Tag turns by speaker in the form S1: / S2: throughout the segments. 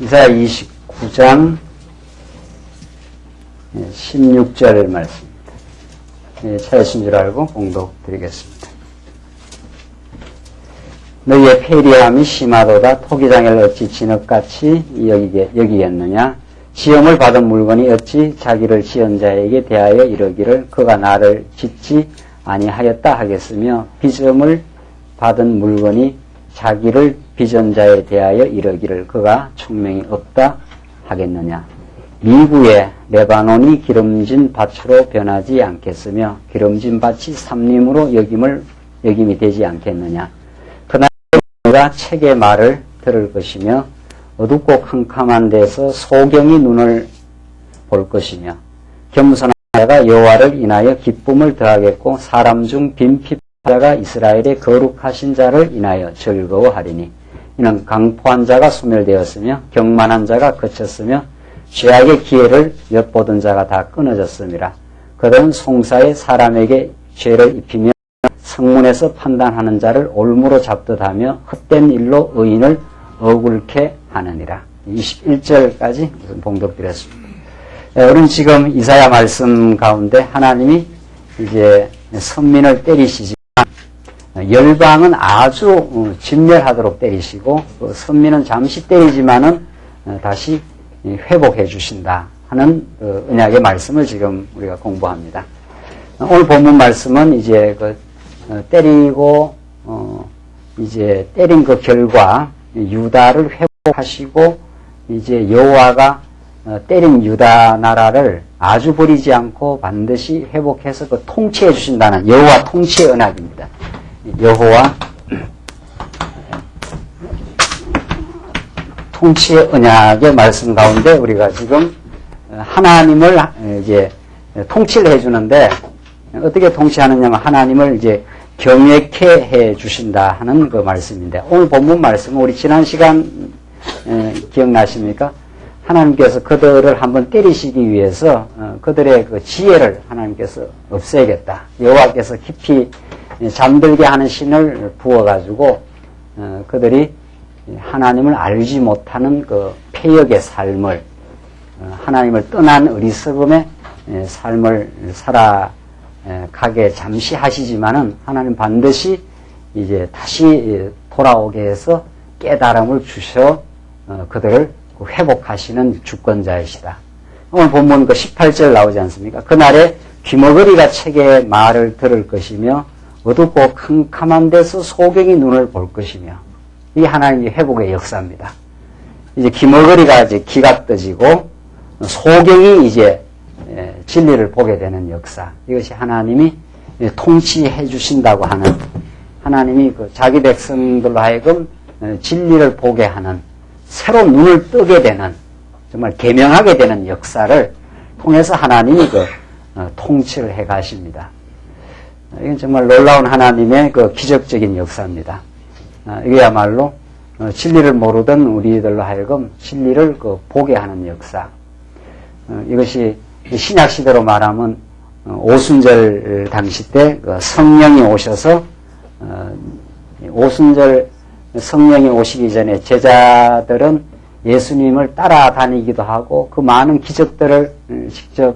S1: 이사야 29장 16절 말씀입니다. 찾으신 줄 알고 봉독 드리겠습니다. 너희의 패리함이 심하도다. 토기장을 어찌 진흙같이 여기겠느냐. 지음을 받은 물건이 어찌 자기를 지은 자에게 대하여 이르기를 그가 나를 짓지 아니하였다 하겠으며, 빚음을 받은 물건이 자기를 빚은 자에 대하여 이르기를 그가 총명이 없다 하겠느냐. 미구에 레바논이 기름진 밭으로 변하지 않겠으며 기름진 밭이 삼림으로 여김이 되지 않겠느냐. 그날 내가 책의 말을 들을 것이며 어둡고 캄캄한 데서 소경이 눈을 볼 것이며, 겸손한 자가 여호와를 인하여 기쁨을 더하겠고 사람 중 빈핍자가 이스라엘의 거룩하신 자를 인하여 즐거워하리니, 이는 강포한 자가 소멸되었으며 경만한 자가 그쳤으며 죄악의 기회를 엿보던 자가 다 끊어졌음이라. 그들은 송사에 사람에게 죄를 입히며 성문에서 판단하는 자를 올무로 잡듯 하며 헛된 일로 의인을 억울케 하느니라. 21절까지 봉독드렸습니다. 우리는 지금 이사야 말씀 가운데 하나님이 이제 선민을 때리시지만 열방은 아주 진멸하도록 때리시고, 선민은 잠시 때리지만은 다시 회복해 주신다 하는 언약의 말씀을 지금 우리가 공부합니다. 오늘 본문 말씀은 이제 때리고 이제 때린 그 결과 유다를 회복하시고, 이제 여호와가 때린 유다 나라를 아주 버리지 않고 반드시 회복해서 그 통치해 주신다는 여호와 통치의 언약입니다. 여호와 통치의 언약의 말씀 가운데 우리가 지금 하나님을 이제 통치를 해주는데, 어떻게 통치하느냐면 하나님을 이제 경외케 해 주신다 하는 그 말씀인데, 오늘 본문 말씀은 우리 지난 시간 기억나십니까? 하나님께서 그들을 한번 때리시기 위해서 그들의 그 지혜를 하나님께서 없애겠다. 여호와께서 깊이 잠들게 하는 신을 부어가지고 그들이 하나님을 알지 못하는 그 패역의 삶을, 하나님을 떠난 어리석음의 삶을 살아가게 잠시 하시지만은 하나님 반드시 이제 다시 돌아오게 해서 깨달음을 주셔 그들을 회복하시는 주권자이시다. 오늘 본문 그 18절 나오지 않습니까? 그날에 귀머거리가 책의 말을 들을 것이며 어둡고 캄캄한 데서 소경이 눈을 볼 것이며, 이 하나님의 회복의 역사입니다. 이제 귀머거리가 이제 기가 떠지고 소경이 이제 진리를 보게 되는 역사. 이것이 하나님이 통치해 주신다고 하는, 하나님이 그 자기 백성들로 하여금 진리를 보게 하는, 새로운 눈을 뜨게 되는, 정말 계명하게 되는 역사를 통해서 하나님이 그 통치를 해 가십니다. 이건 정말 놀라운 하나님의 그 기적적인 역사입니다. 이게야말로 진리를 모르던 우리들로 하여금 진리를 그 보게 하는 역사. 이것이 신약 시대로 말하면 오순절 당시 때 그 성령이 오셔서, 오순절 성령이 오시기 전에 제자들은 예수님을 따라다니기도 하고 그 많은 기적들을 직접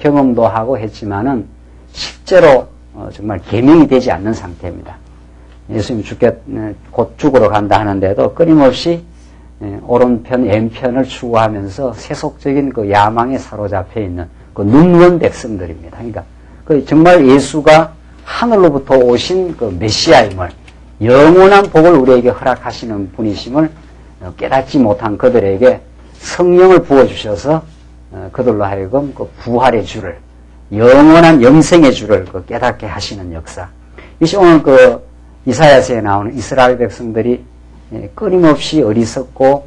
S1: 경험도 하고 했지만은 실제로 정말 계명이 되지 않는 상태입니다. 예수님 곧 죽으러 간다 하는데도 끊임없이 오른편, 왼편을 추구하면서 세속적인 그 야망에 사로잡혀 있는 그 눈먼 백성들입니다. 그러니까 그 정말 예수가 하늘로부터 오신 그 메시아임을, 영원한 복을 우리에게 허락하시는 분이심을 깨닫지 못한 그들에게 성령을 부어주셔서 그들로 하여금 그 부활의 주를, 영원한 영생의 주를 그 깨닫게 하시는 역사. 이것이 오늘 그 이사야서에 나오는 이스라엘 백성들이 끊임없이 어리석고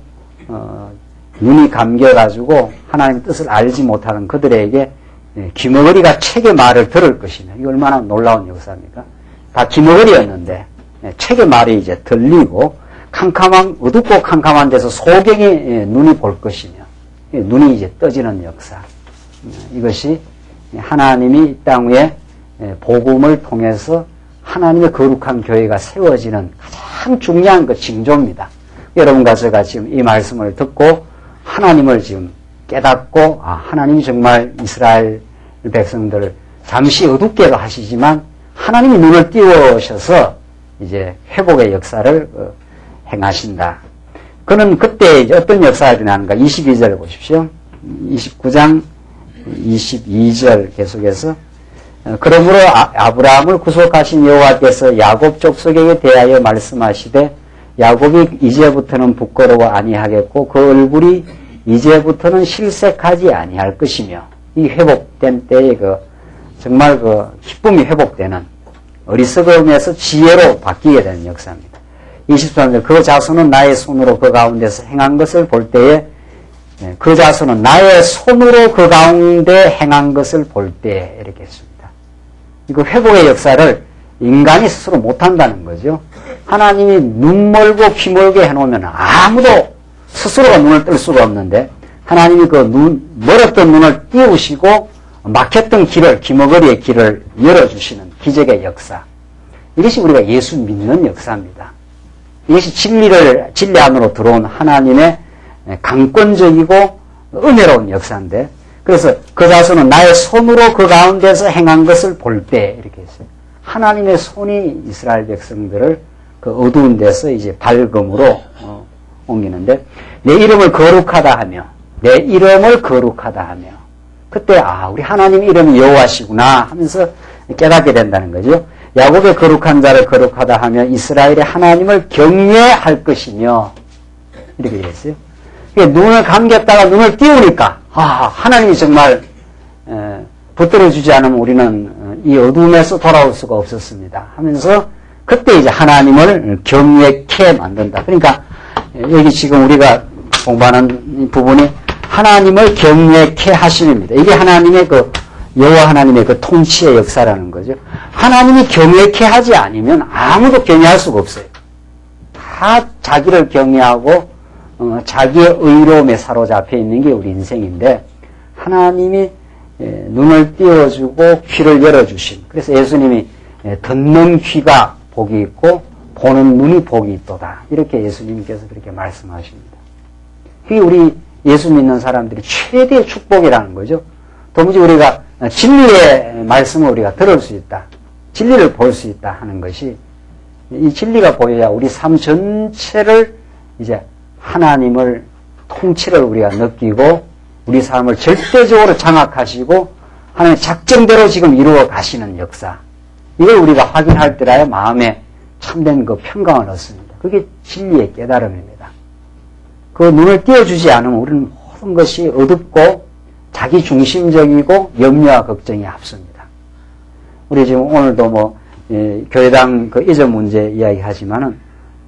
S1: 눈이 감겨가지고 하나님의 뜻을 알지 못하는 그들에게 귀머거리가 책의 말을 들을 것이며, 이거 얼마나 놀라운 역사입니까? 다 귀머거리였는데 책의 말이 이제 들리고 어둡고 캄캄한 데서 소경이 눈이 볼 것이며, 눈이 이제 떠지는 역사. 이것이 하나님이 이 땅 위에 복음을 통해서 하나님의 거룩한 교회가 세워지는 가장 중요한 그 징조입니다. 여러분과 제가 지금 이 말씀을 듣고 하나님을 지금 깨닫고 하나님이 정말 이스라엘 백성들을 잠시 어둡게도 하시지만 하나님이 눈을 띄우셔서 이제 회복의 역사를 행하신다. 그는 그때 이제 어떤 역사가 일어나는가? 22절 보십시오. 29장 22절 계속해서 그러므로 아브라함을 구속하신 여호와께서 야곱 족속에게 대하여 말씀하시되 야곱이 이제부터는 부끄러워 아니하겠고 그 얼굴이 이제부터는 실색하지 아니할 것이며 이 회복된 때에 정말 기쁨이 회복되는 어리석음에서 지혜로 바뀌게 되는 역사입니다. 23절 그 자손은 나의 손으로 그 가운데서 행한 것을 볼 때에 그 자손은 나의 손으로 그 가운데 행한 것을 볼 때에 이렇게 했습니다. 이거 회복의 역사를 인간이 스스로 못한다는 거죠. 하나님이 눈 멀고 귀 멀게 해놓으면 아무도 스스로가 눈을 뜰 수가 없는데 하나님이 멀었던 눈을 띄우시고 막혔던 길을, 귀머거리의 길을 열어주시는 기적의 역사. 이것이 우리가 예수 믿는 역사입니다. 이것이 진리 안으로 들어온 하나님의 강권적이고 은혜로운 역사인데 그래서 그 자손은 나의 손으로 그 가운데서 행한 것을 볼 때 이렇게 했어요. 하나님의 손이 이스라엘 백성들을 그 어두운 데서 이제 밝음으로 옮기는데 내 이름을 거룩하다 하며 내 이름을 거룩하다 하며 그때 우리 하나님 이름이 여호와시구나 하면서 깨닫게 된다는 거죠. 야곱의 거룩한 자를 거룩하다 하며 이스라엘의 하나님을 경외할 것이며 이렇게 했어요. 눈을 감겼다가 눈을 띄우니까 하나님이 정말 붙들어주지 않으면 우리는 이 어둠에서 돌아올 수가 없었습니다 하면서 그때 이제 하나님을 경외케 만든다. 그러니까 여기 지금 우리가 공부하는 부분이 하나님을 경외케 하심입니다. 이게 하나님의 여호와 하나님의 통치의 역사라는 거죠. 하나님이 경외케 하지 않으면 아무도 경외할 수가 없어요. 다 자기를 경외하고 자기의 의로움에 사로잡혀 있는 게 우리 인생인데 하나님이 눈을 띄워주고 귀를 열어주신 그래서 예수님이 듣는 귀가 복이 있고 보는 눈이 복이 있도다. 이렇게 예수님께서 그렇게 말씀하십니다. 그게 우리 예수 믿는 사람들이 최대의 축복이라는 거죠. 도무지 우리가 진리의 말씀을 우리가 들을 수 있다. 진리를 볼 수 있다 하는 것이 이 진리가 보여야 우리 삶 전체를 이제 하나님을 통치를 우리가 느끼고 우리 삶을 절대적으로 장악하시고 하나님의 작정대로 지금 이루어 가시는 역사. 이걸 우리가 확인할 때라야 마음에 참된 평강을 얻습니다. 그게 진리의 깨달음입니다. 그 눈을 띄워주지 않으면 우리는 모든 것이 어둡고 자기 중심적이고 염려와 걱정이 앞섭니다. 우리 지금 오늘도 교회당 이전 문제 이야기하지만은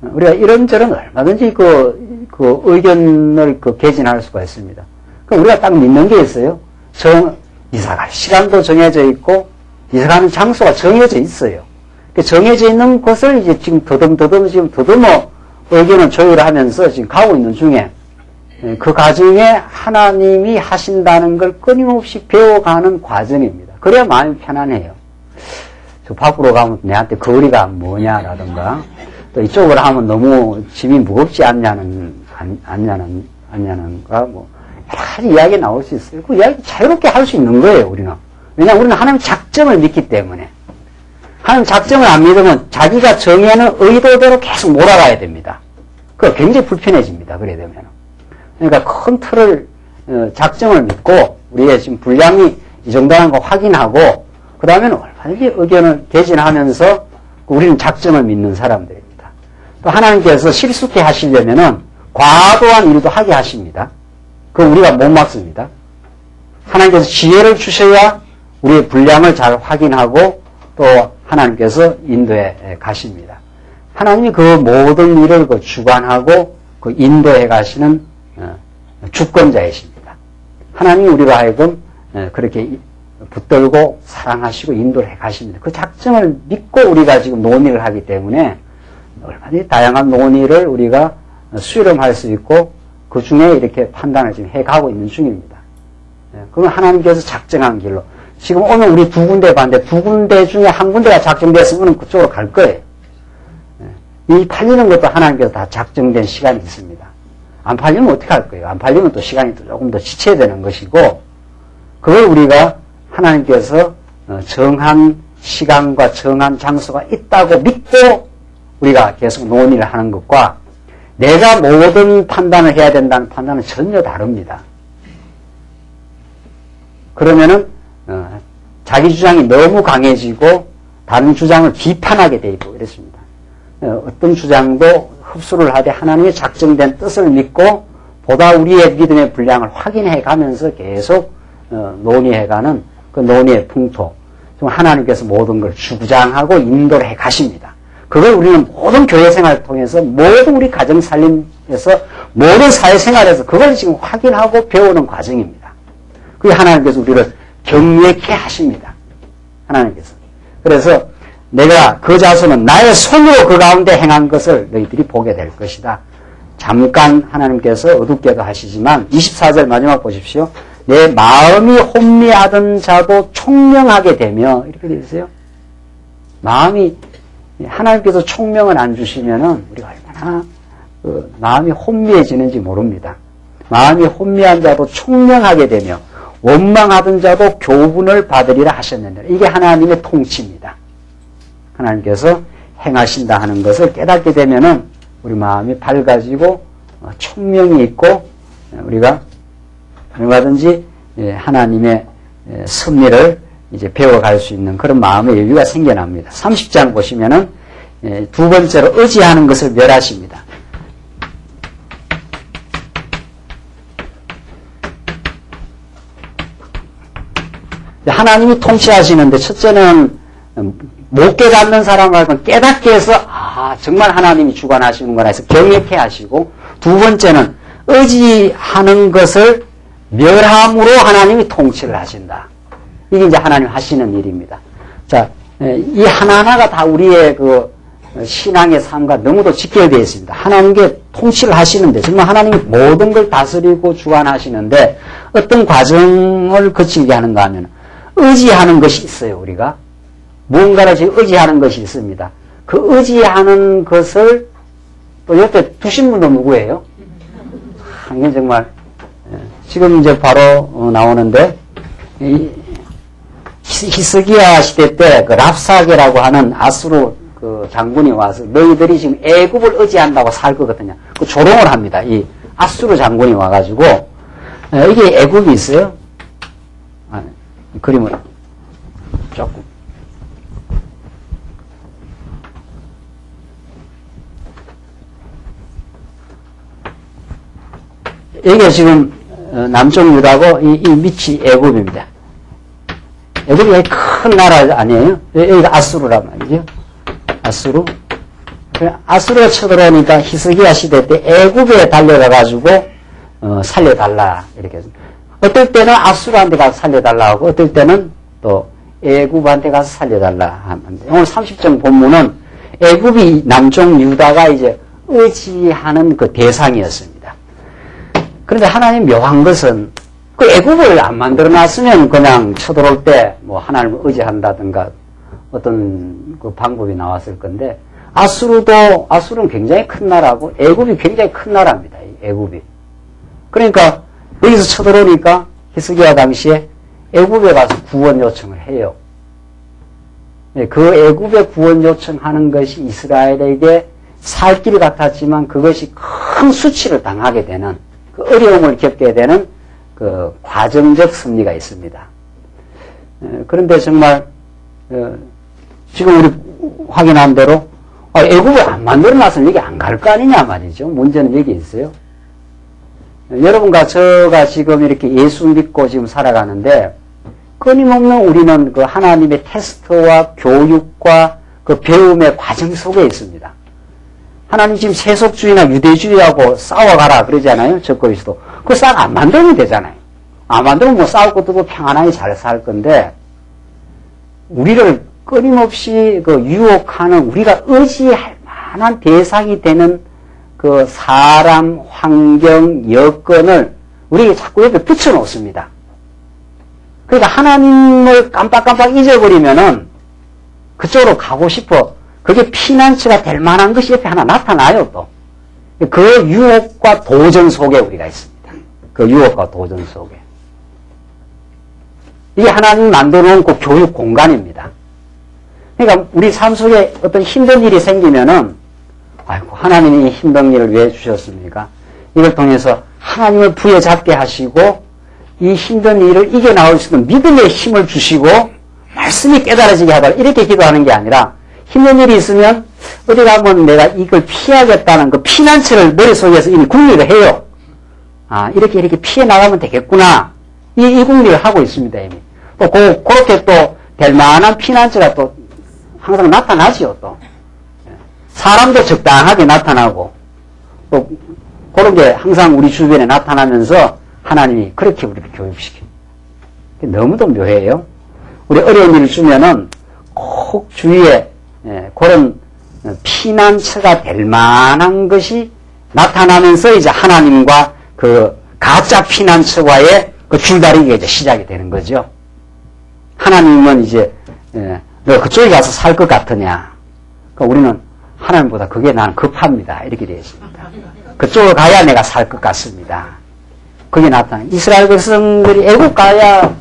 S1: 우리가 이런저런 얼마든지 의견을 개진할 수가 있습니다. 그럼 우리가 딱 믿는 게 있어요. 이사갈 시간도 정해져 있고, 이사가는 장소가 정해져 있어요. 정해져 있는 것을 이제 지금 더듬어 의견을 조율하면서 지금 가고 있는 중에, 그 과정에 하나님이 하신다는 걸 끊임없이 배워가는 과정입니다. 그래야 마음이 편안해요. 저 밖으로 가면 내한테 거리가 뭐냐라든가, 또 이쪽으로 하면 너무 짐이 무겁지 않냐는가, 여러 가지 이야기 나올 수 있어요. 그 이야기 자유롭게 할 수 있는 거예요, 우리는. 왜냐하면 우리는 하나님 작정을 믿기 때문에. 하나님 작정을 안 믿으면 자기가 정해놓은 의도대로 계속 몰아가야 됩니다. 그거 굉장히 불편해집니다, 그래 되면. 그러니까 큰 틀을, 작정을 믿고, 우리의 지금 분량이 이 정도라는 거 확인하고, 그 다음에는 얼마든지 의견을 개진하면서 우리는 작정을 믿는 사람들입니다. 또 하나님께서 실수케 하시려면은 과도한 일도 하게 하십니다. 그건 우리가 못 막습니다. 하나님께서 지혜를 주셔야 우리의 분량을 잘 확인하고 또 하나님께서 인도해 가십니다. 하나님이 그 모든 일을 주관하고 인도해 가시는 주권자이십니다. 하나님이 우리가 하여금 그렇게 붙들고 사랑하시고 인도를 해 가십니다. 그 작정을 믿고 우리가 지금 논의를 하기 때문에 얼마나 다양한 논의를 우리가 수렴할 수 있고 그 중에 이렇게 판단을 지금 해 가고 있는 중입니다. 그건 하나님께서 작정한 길로. 지금 오늘 우리 두 군데 봤는데 두 군데 중에 한 군데가 작정됐으면 그쪽으로 갈 거예요. 이 팔리는 것도 하나님께서 다 작정된 시간이 있습니다. 안 팔리면 어떻게 할 거예요? 안 팔리면 또 시간이 또 조금 더 지체야 되는 것이고, 그걸 우리가 하나님께서 정한 시간과 정한 장소가 있다고 믿고 우리가 계속 논의를 하는 것과 내가 모든 판단을 해야 된다는 판단은 전혀 다릅니다. 그러면은 자기 주장이 너무 강해지고 다른 주장을 비판하게 돼 있고 이렇습니다. 어떤 주장도 흡수를 하되 하나님의 작정된 뜻을 믿고 보다 우리의 믿음의 분량을 확인해 가면서 계속 논의해가는 그 논의의 풍토. 하나님께서 모든 걸 주장하고 인도를 해 가십니다. 그걸 우리는 모든 교회 생활을 통해서 모든 우리 가정 살림에서 모든 사회생활에서 그걸 지금 확인하고 배우는 과정입니다. 그게 하나님께서 우리를 경외케 하십니다. 하나님께서. 그래서 내가 그 자손은 나의 손으로 그 가운데 행한 것을 너희들이 보게 될 것이다. 잠깐 하나님께서 어둡게도 하시지만 24절 마지막 보십시오. 내 마음이 혼미하던 자도 총명하게 되며 이렇게 되어 있어요. 마음이 하나님께서 총명을 안 주시면은 우리가 얼마나 마음이 혼미해지는지 모릅니다. 마음이 혼미한 자도 총명하게 되며 원망하던 자도 교훈을 받으리라 하셨는데 이게 하나님의 통치입니다. 하나님께서 행하신다 하는 것을 깨닫게 되면은 우리 마음이 밝아지고 총명이 있고 우리가 얼마든지 하나님의 섭리를 이제 배워갈 수 있는 그런 마음의 여유가 생겨납니다. 30장 보시면은 두 번째로 의지하는 것을 멸하십니다. 하나님이 통치하시는데 첫째는 못 깨닫는 사람은 깨닫게 해서 정말 하나님이 주관하시는구나 해서 경외케 하시고 두 번째는 의지하는 것을 멸함으로 하나님이 통치를 하신다. 이게 이제 하나님 하시는 일입니다. 자, 이 하나하나가 다 우리의 그 신앙의 삶과 너무도 직결되어 있습니다. 하나님께 통치를 하시는데 정말 하나님이 모든 걸 다스리고 주관하시는데 어떤 과정을 거치게 하는가 하면 의지하는 것이 있어요. 우리가 무언가를 지금 의지하는 것이 있습니다. 그 의지하는 것을 또 옆에 두신 분도 누구예요? 이게 정말 지금 이제 바로 나오는데 히스기야 시대 때 그 랍사게라고 하는 아수르 그 장군이 와서 너희들이 지금 애굽을 의지한다고 살 거거든요. 그 조롱을 합니다. 이 아수르 장군이 와가지고 이게 애굽이 있어요. 그림을 조금 이게 지금 남쪽 유다고 이 밑이 애굽입니다. 애굽이 큰 나라 아니에요? 여기가 아수르란 말이죠. 아수르. 아수르가 쳐들어오니까 히스기야 시대 때 애굽에 달려가가지고 살려달라 이렇게 해서 어떨 때는 아수르한테 가서 살려달라 하고 어떨 때는 또 애굽한테 가서 살려달라 하는데 오늘 30장 본문은 애굽이 남쪽 유다가 이제 의지하는 그 대상이었습니다. 그런데 하나님 묘한 것은 그 애굽을 안 만들어 놨으면 그냥 쳐들어올 때 뭐 하나님을 의지한다든가 어떤 그 방법이 나왔을 건데 아수르는 굉장히 큰 나라고 애굽이 굉장히 큰 나라입니다. 애굽이. 그러니까 여기서 쳐들어오니까 히스기야 당시에 애굽에 가서 구원 요청을 해요. 그 애굽에 구원 요청하는 것이 이스라엘에게 살 길 같았지만 그것이 큰 수치를 당하게 되는 그 어려움을 겪게 되는 그 과정적 승리가 있습니다. 그런데 정말 지금 우리 확인한 대로 애굽을 안 만들어놨으면 여기 안 갈 거 아니냐 말이죠. 문제는 여기 있어요. 여러분과 저가 지금 이렇게 예수 믿고 지금 살아가는데 끊임없는 우리는 그 하나님의 테스트와 교육과 그 배움의 과정 속에 있습니다. 하나님 지금 세속주의나 유대주의하고 싸워가라 그러잖아요. 적그리스도. 그 싹 안 만들면 되잖아요. 안 만들면 뭐 싸울 것도 없고 평안하게 잘 살 건데 우리를 끊임없이 그 유혹하는 우리가 의지할 만한 대상이 되는 그 사람, 환경, 여건을 우리에게 자꾸 옆에 붙여놓습니다. 그러니까 하나님을 깜빡깜빡 잊어버리면은 그쪽으로 가고 싶어. 그게 피난처가 될 만한 것이 옆에 하나 나타나요, 또. 그 유혹과 도전 속에 우리가 있습니다. 그 유혹과 도전 속에. 이게 하나님이 만들어놓은 그 교육 공간입니다. 그러니까 우리 삶 속에 어떤 힘든 일이 생기면은, 아이고, 하나님이 힘든 일을 왜 주셨습니까? 이걸 통해서 하나님을 부여잡게 하시고, 이 힘든 일을 이겨나올 수 있는 믿음의 힘을 주시고, 말씀이 깨달아지게 하다 이렇게 기도하는 게 아니라, 힘든 일이 있으면, 어디 가면 내가 이걸 피하겠다는 그 피난처를 머릿속에서 이미 궁리를 해요. 아, 이렇게 피해 나가면 되겠구나. 이 궁리를 하고 있습니다, 이미. 또, 그렇게 또, 될 만한 피난처가 또, 항상 나타나지요, 또. 사람도 적당하게 나타나고, 또, 그런 게 항상 우리 주변에 나타나면서 하나님이 그렇게 우리를 교육시켜요. 너무도 묘해요. 우리 어려운 일을 주면은 꼭 주위에 그런 피난처가 될 만한 것이 나타나면서 이제 하나님과 그 가짜 피난처와의 그 줄다리기가 이제 시작이 되는 거죠. 하나님은 이제 너 그쪽에 가서 살 것 같으냐. 그러니까 우리는 하나님보다 그게 나는 급합니다. 이렇게 되어 있습니다. 그쪽으로 가야 내가 살 것 같습니다. 그게 나타나요. 이스라엘 백성들이 애국 가야,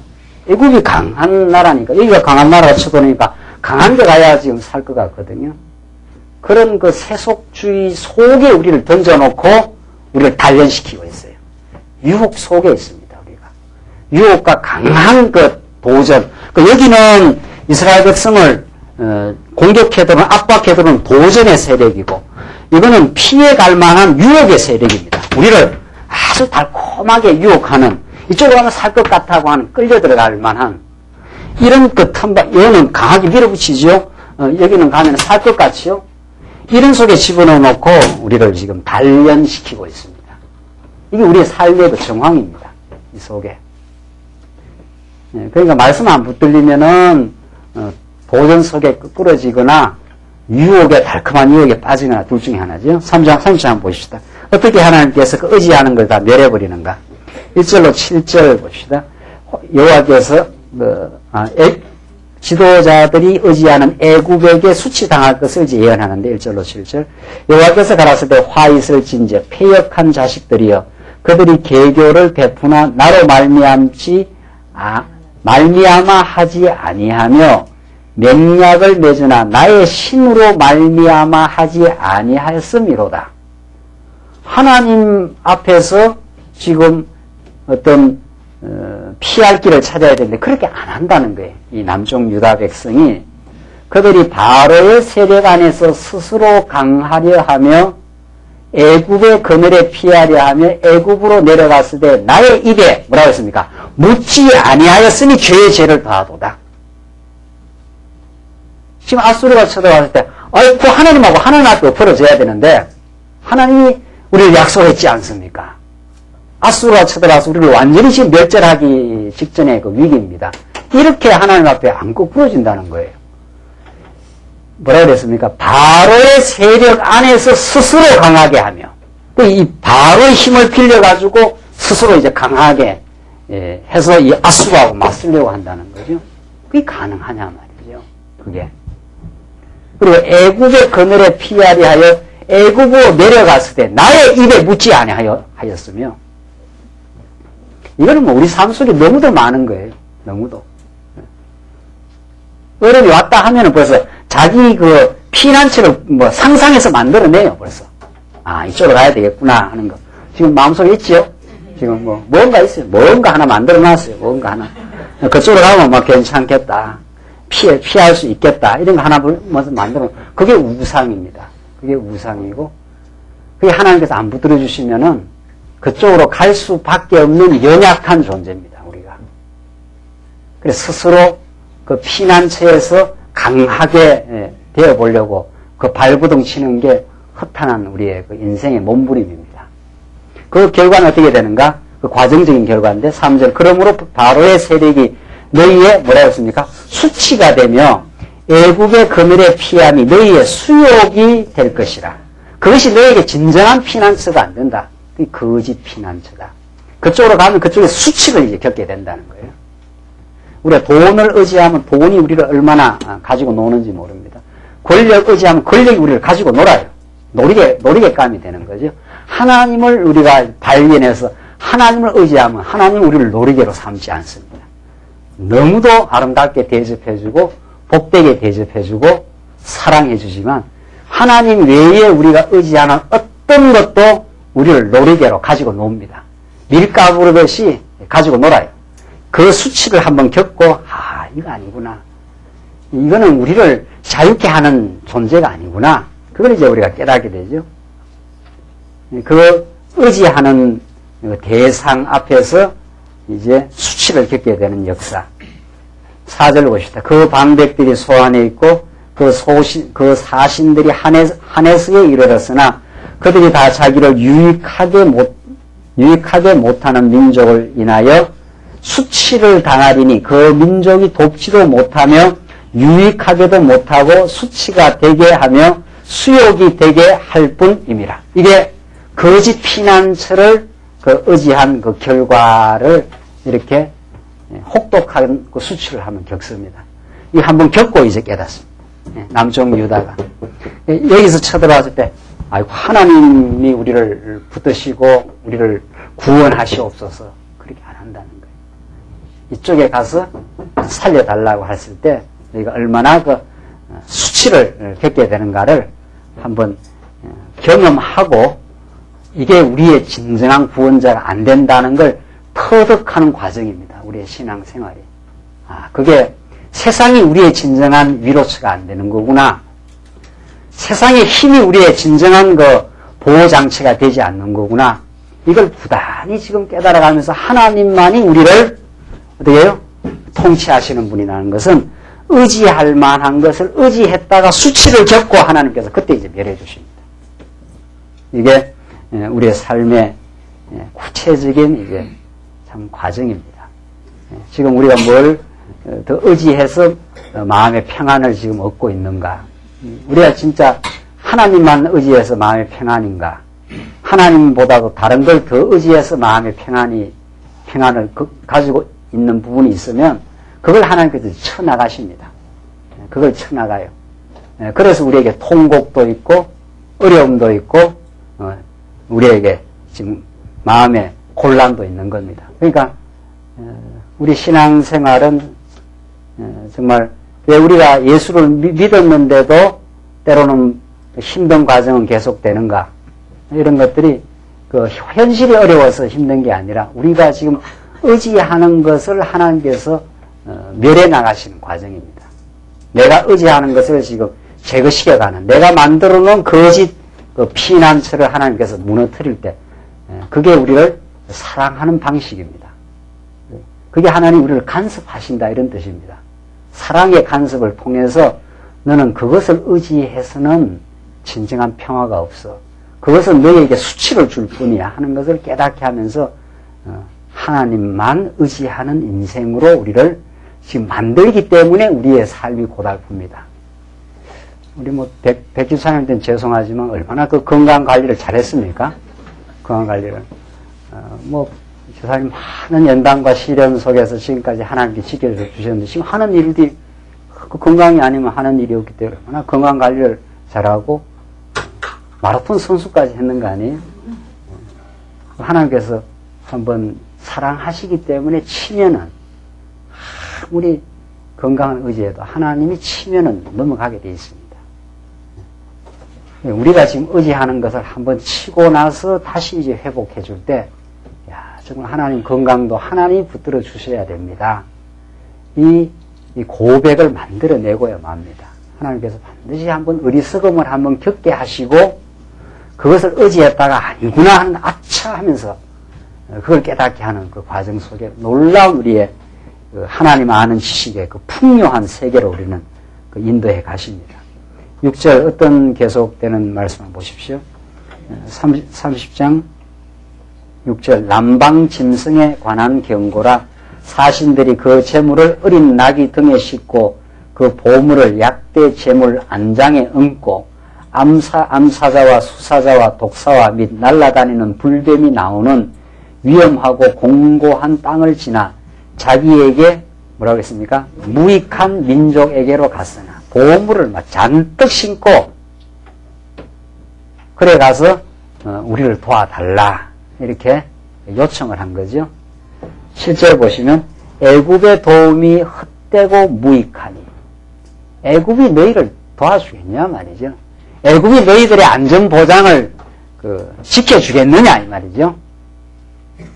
S1: 애국이 강한 나라니까, 여기가 강한 나라가 쳐도니까 강한 데 가야 지금 살 것 같거든요. 그런 그 세속주의 속에 우리를 던져놓고 우리를 단련시키고 있어요. 유혹 속에 있습니다, 우리가. 유혹과 강한 그 도전. 여기는 이스라엘 백성을 공격해도는 압박해도는 도전의 세력이고, 이거는 피해갈 만한 유혹의 세력입니다. 우리를 아주 달콤하게 유혹하는, 이쪽으로 가면 살 것 같다고 하는, 끌려 들어갈 만한, 이런 그 텀바, 여기는 강하게 밀어붙이죠. 여기는 가면 살 것 같지요. 이런 속에 집어넣어 놓고 우리를 지금 단련시키고 있습니다. 이게 우리의 삶의 그 정황입니다. 이 속에. 그러니까 말씀 안 붙들리면은 도전 속에 끌어지거나 유혹에, 달콤한 유혹에 빠지거나 둘 중에 하나죠. 3장 30장 한번 보십시다. 어떻게 하나님께서 그 의지하는 걸 다 멸해버리는가. 1절로 7절 봅시다. 여호와께서 지도자들이 의지하는 애굽에게 수치당할 것을 이제 예언하는데 1절로 7절. 여호와께서 가라사대 화 있을 진저 패역한 자식들이여 그들이 계교를 베푸나 나로 말미암아 하지 아니하며 맹약을 맺으나 나의 신으로 말미암아 하지 아니하였음이로다. 하나님 앞에서 지금 어떤 피할 길을 찾아야 되는데 그렇게 안 한다는 거예요. 이 남쪽 유다 백성이 그들이 바로의 세력 안에서 스스로 강하려 하며 애굽의 그늘에 피하려 하며 애굽으로 내려갔을 때 나의 입에 뭐라고 했습니까? 묻지 아니하였으니 죄의 죄를 더하도다. 지금 아수르가 쳐들어왔을 때 아이고 하나님하고 하나님 앞에 엎어져야 되는데 하나님이 우리를 약속했지 않습니까? 아수르가 쳐들어와서 우리를 완전히 지금 멸절하기 직전의 그 위기입니다. 이렇게 하나님 앞에 안 거꾸러진다는 거예요. 뭐라고 그랬습니까? 바로의 세력 안에서 스스로 강하게 하며, 이 바로의 힘을 빌려가지고 스스로 이제 강하게 해서 이 아수르하고 맞서려고 한다는 거죠. 그게 가능하냐 말이죠. 그게. 그리고 애굽의 그늘에 피하려 하여 애굽으로 내려갔을 때 나의 입에 묻지 아니하였으며, 이거는 뭐 우리 삶 속에 너무도 많은 거예요. 너무도. 어른이 왔다 하면은 벌써 자기 그 피난처를 뭐 상상해서 만들어내요, 벌써. 아, 이쪽으로 가야 되겠구나 하는 거. 지금 마음속에 있지요? 지금 뭔가 있어요. 뭔가 하나 만들어 놨어요. 뭔가 하나. 그쪽으로 가면 뭐 괜찮겠다. 피할 수 있겠다. 이런 거 하나 만들어. 그게 우상입니다. 그게 우상이고, 그게 하나님께서 안 붙들어 주시면은 그쪽으로 갈 수밖에 없는 연약한 존재입니다, 우리가. 그래서 스스로 그 피난처에서 강하게 되어 보려고 그 발구덩 치는 게 허탄한 우리의 그 인생의 몸부림입니다. 그 결과는 어떻게 되는가? 그 과정적인 결과인데 3절. 그러므로 바로의 세력이 너희의 뭐라고 했습니까? 수치가 되며 애굽의 그늘에 피함이 너희의 수욕이 될 것이라. 그것이 너희에게 진정한 피난처가 안 된다. 그게 거짓 피난처다. 그쪽으로 가면 그쪽에 수치를 이제 겪게 된다는 거예요. 우리가 돈을 의지하면 돈이 우리를 얼마나 가지고 노는지 모릅니다. 권력 의지하면 권력이 우리를 가지고 놀아요. 놀이개감이 되는 거죠. 하나님을 우리가 발견해서 하나님을 의지하면 하나님 우리를 놀이개로 삼지 않습니다. 너무도 아름답게 대접해주고 복되게 대접해주고 사랑해주지만 하나님 외에 우리가 의지하는 어떤 것도 우리를 놀이개로 가지고 놉니다. 밀가부르듯이 가지고 놀아요. 그 수치를 한번 겪고 이거 아니구나. 이거는 우리를 자유케 하는 존재가 아니구나. 그걸 이제 우리가 깨닫게 되죠. 그 의지하는 대상 앞에서 이제 수치를 겪게 되는 역사. 4절 보십시다. 그 방백들이 소안에 있고 그 사신들이 하네스에 이르렀으나 그들이 다 자기를 유익하게 못하는 민족을 인하여 수치를 당하리니 그 민족이 돕지도 못하며 유익하게도 못하고 수치가 되게 하며 수욕이 되게 할 뿐임이라. 이게 거짓 피난처를 의지한 그 결과를 이렇게 혹독한 그 수치를 한번 겪습니다. 이 한번 겪고 이제 깨닫습니다. 남쪽 유다가 여기서 쳐들어왔을 때 하나님이 우리를 붙드시고 우리를 구원하시옵소서 그렇게 안 한다는 거예요. 이쪽에 가서 살려달라고 했을 때 우리가 얼마나 그 수치를 겪게 되는가를 한번 경험하고 이게 우리의 진정한 구원자가 안 된다는 걸 터득하는 과정입니다. 우리의 신앙생활이. 그게 세상이 우리의 진정한 위로처가 안 되는 거구나. 세상의 힘이 우리의 진정한 그 보호장치가 되지 않는 거구나. 이걸 부단히 지금 깨달아가면서 하나님만이 우리를 어떻게 해요? 통치하시는 분이라는 것은 의지할 만한 것을 의지했다가 수치를 겪고 하나님께서 그때 이제 멸해 주십니다. 이게 우리의 삶의 구체적인 이제 참 과정입니다. 지금 우리가 뭘 더 의지해서 마음의 평안을 지금 얻고 있는가? 우리가 진짜 하나님만 의지해서 마음의 평안인가? 하나님보다도 다른 걸 더 의지해서 마음의 평안을 가지고 있는 부분이 있으면 그걸 하나님께서 쳐나가십니다. 그걸 쳐나가요. 그래서 우리에게 통곡도 있고 어려움도 있고 우리에게 지금 마음의 곤란도 있는 겁니다. 그러니까 우리 신앙생활은 정말 왜 우리가 예수를 믿었는데도 때로는 힘든 과정은 계속되는가? 이런 것들이 그 현실이 어려워서 힘든 게 아니라 우리가 지금 의지하는 것을 하나님께서 멸해 나가시는 과정입니다. 내가 의지하는 것을 지금 제거시켜가는, 내가 만들어 놓은 거짓 그 피난처를 하나님께서 무너뜨릴 때 그게 우리를 사랑하는 방식입니다. 그게 하나님 우리를 간섭하신다 이런 뜻입니다. 사랑의 간섭을 통해서 너는 그것을 의지해서는 진정한 평화가 없어. 그것은 너에게 수치를 줄 뿐이야 하는 것을 깨닫게 하면서 하나님만 의지하는 인생으로 우리를 지금 만들기 때문에 우리의 삶이 고달픕니다. 우리 백기사님 때는 죄송하지만 얼마나 그 건강 관리를 잘했습니까? 건강 관리를. 기사님 많은 연단과 시련 속에서 지금까지 하나님께 지켜주셨는데 지금 하는 일들이 그 건강이 아니면 하는 일이 없기 때문에 얼마나 건강 관리를 잘하고 마라톤 선수까지 했는 거 아니에요? 하나님께서 한번 사랑하시기 때문에 치면은 아무리 건강을 의지해도 하나님이 치면은 넘어가게 되어 있습니다. 우리가 지금 의지하는 것을 한번 치고 나서 다시 이제 회복해 줄 때 정말 하나님 건강도 하나님이 붙들어 주셔야 됩니다. 이 고백을 만들어내고야 맙니다. 하나님께서 반드시 한번 어리석음을 한번 겪게 하시고 그것을 의지했다가 아니구나 하는 아차 하면서 그걸 깨닫게 하는 그 과정 속에 놀라운 우리의 그 하나님 아는 지식의 그 풍요한 세계로 우리는 그 인도해 가십니다. 6절 어떤 계속되는 말씀을 보십시오. 30장 6절 남방 짐승에 관한 경고라. 사신들이 그 재물을 어린 낙이 등에 싣고 그 보물을 약대 재물 안장에 얹고 암사자와 수사자와 독사와 및 날아다니는 불뱀이 나오는 위험하고 공고한 땅을 지나 자기에게 뭐라고 했습니까? 무익한 민족에게로 갔으나 보물을 막 잔뜩 신고 그래 가서 우리를 도와달라 이렇게 요청을 한 거죠. 실제로 보시면 애굽의 도움이 헛되고 무익하니 애굽이 너희를 도와주겠냐 말이죠. 애굽이 너희들의 안전보장을 지켜주겠느냐 이 말이죠.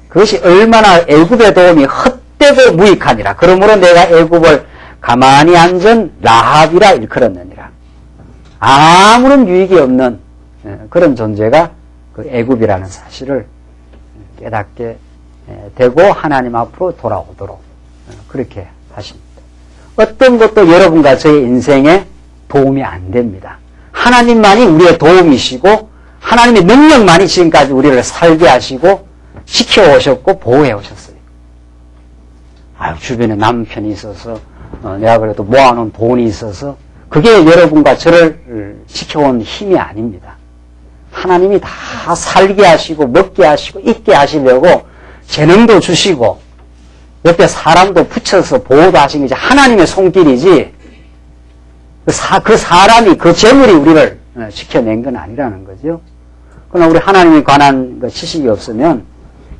S1: 그것이 얼마나 애굽의 도움이 헛되고 무익하니라. 그러므로 내가 애굽을 가만히 앉은 라합이라 일컬었느니라. 아무런 유익이 없는 그런 존재가 그 애굽이라는 사실을 깨닫게 되고 하나님 앞으로 돌아오도록 그렇게 하십니다. 어떤 것도 여러분과 저의 인생에 도움이 안 됩니다. 하나님만이 우리의 도움이시고 하나님의 능력만이 지금까지 우리를 살게 하시고 지켜오셨고 보호해 오셨어요. 주변에 남편이 있어서 내가 그래도 모아놓은 돈이 있어서 그게 여러분과 저를 지켜온 힘이 아닙니다. 하나님이 다 살게 하시고 먹게 하시고 입게 하시려고 재능도 주시고 옆에 사람도 붙여서 보호도 하신 게 하나님의 손길이지 그 사람이 그 재물이 우리를 지켜낸 건 아니라는 거죠. 그러나 우리 하나님에 관한 그 지식이 없으면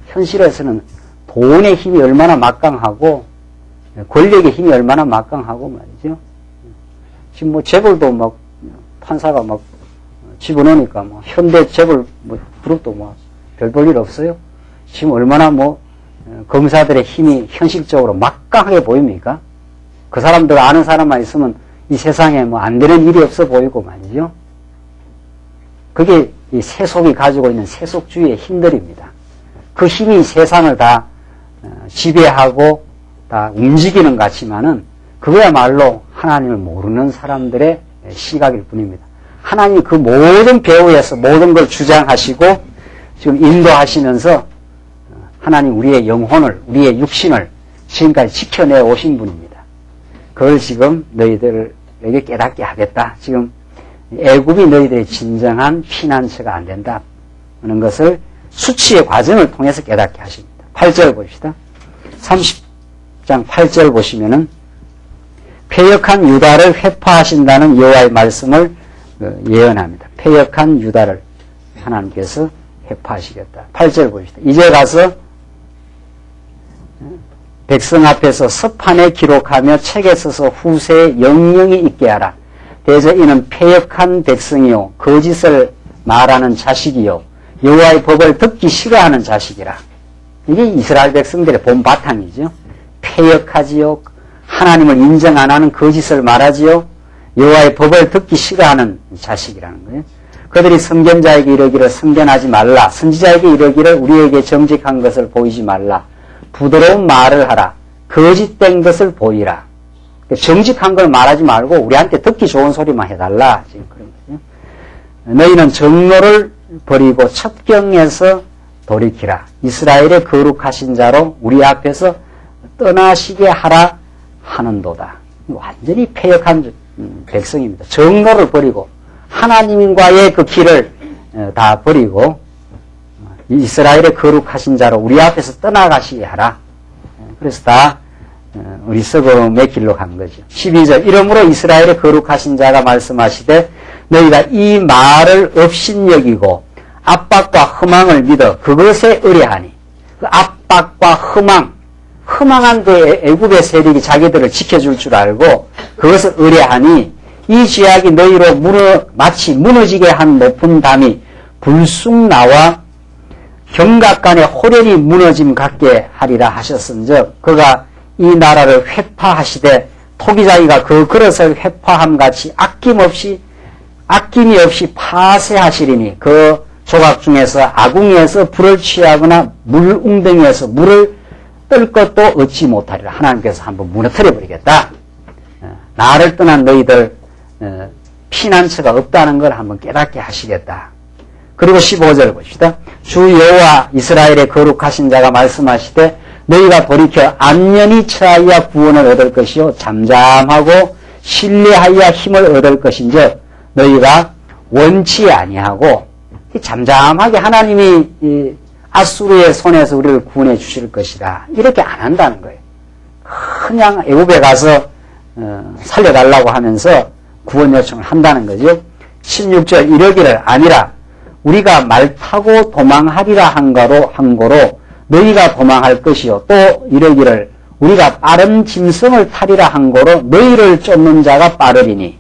S1: 현실에서는 돈의 힘이 얼마나 막강하고 권력의 힘이 얼마나 막강하고 말이죠. 지금 뭐 재벌도 막 판사가 막 집어넣으니까 뭐 현대 재벌 뭐 그룹도 뭐 별 볼 일 없어요. 지금 얼마나 뭐 검사들의 힘이 현실적으로 막강하게 보입니까? 그 사람들 아는 사람만 있으면 이 세상에 뭐 안 되는 일이 없어 보이고 말이죠. 그게 이 세속이 가지고 있는 세속주의의 힘들입니다. 그 힘이 세상을 다 지배하고 다 움직이는 것 같지만은 그거야말로 하나님을 모르는 사람들의 시각일 뿐입니다. 하나님이 그 모든 배후에서 모든 걸 주장하시고 지금 인도하시면서 하나님 우리의 영혼을 우리의 육신을 지금까지 지켜내 오신 분입니다. 그걸 지금 너희들에게 깨닫게 하겠다. 지금 애굽이 너희들의 진정한 피난처가 안 된다 하는 것을 수치의 과정을 통해서 깨닫게 하십니다. 8절 봅시다. 30장 8절 보시면은 패역한 유다를 회파하신다는 여호와의 말씀을 예언합니다. 패역한 유다를 하나님께서 회파하시겠다. 8절 봅시다. 이제 가서 백성 앞에서 서판에 기록하며 책에 써서 후세에 영영이 있게 하라. 대저 이는 패역한 백성이요 거짓을 말하는 자식이요 여호와의 법을 듣기 싫어하는 자식이라. 이게 이스라엘 백성들의 본 바탕이죠. 패역하지요. 하나님을 인정 안 하는 거짓을 말하지요. 여호와의 법을 듣기 싫어하는 자식이라는 거예요. 그들이 선견자에게 이르기를 선견하지 말라. 선지자에게 이르기를 우리에게 정직한 것을 보이지 말라. 부드러운 말을 하라. 거짓된 것을 보이라. 정직한 걸 말하지 말고 우리한테 듣기 좋은 소리만 해달라. 지금 그런 거죠. 너희는 정로를 버리고 첩경에서 돌이키라. 이스라엘의 거룩하신 자로 우리 앞에서 떠나시게 하라 하는도다. 완전히 패역한 백성입니다. 정로를 버리고 하나님과의 그 길을 다 버리고 이스라엘의 거룩하신 자로 우리 앞에서 떠나가시게 하라. 그래서 다 어리석음의 길로 간 거죠. 12절 이러므로 이스라엘의 거룩하신 자가 말씀하시되 너희가 이 말을 업신여기고 압박과 허망을 믿어 그것에 의뢰하니 그 압박과 허망한 그 애굽의 세력이 자기들을 지켜줄 줄 알고 그것을 의뢰하니 이 죄악이 너희로 마치 무너지게 한 높은 담이 불쑥 나와 경각간에 호련히 무너짐 같게 하리라 하셨은즉 그가 이 나라를 회파하시되 토기자기가 그 그릇을 회파함 같이 아낌이 없이 파쇄하시리니 그 조각 중에서 아궁이에서 불을 취하거나 물웅덩이에서 물을 뜰 것도 얻지 못하리라. 하나님께서 한번 무너뜨려 버리겠다. 나를 떠난 너희들 피난처가 없다는 걸 한번 깨닫게 하시겠다. 그리고 15절 봅시다. 주 여호와 이스라엘의 거룩하신 자가 말씀하시되 너희가 돌이켜 안연히 처하여 구원을 얻을 것이요 잠잠하고 신뢰하여 힘을 얻을 것인즉 너희가 원치 아니하고 잠잠하게 하나님이 아수르의 손에서 우리를 구원해 주실 것이다. 이렇게 안 한다는 거예요. 그냥 애굽에 가서 살려달라고 하면서 구원 요청을 한다는 거죠. 16절 이러기를 아니라 우리가 말 타고 도망하리라 한 거로 너희가 도망할 것이요. 또 이러기를 우리가 빠른 짐승을 타리라 한 거로 너희를 쫓는 자가 빠르리니.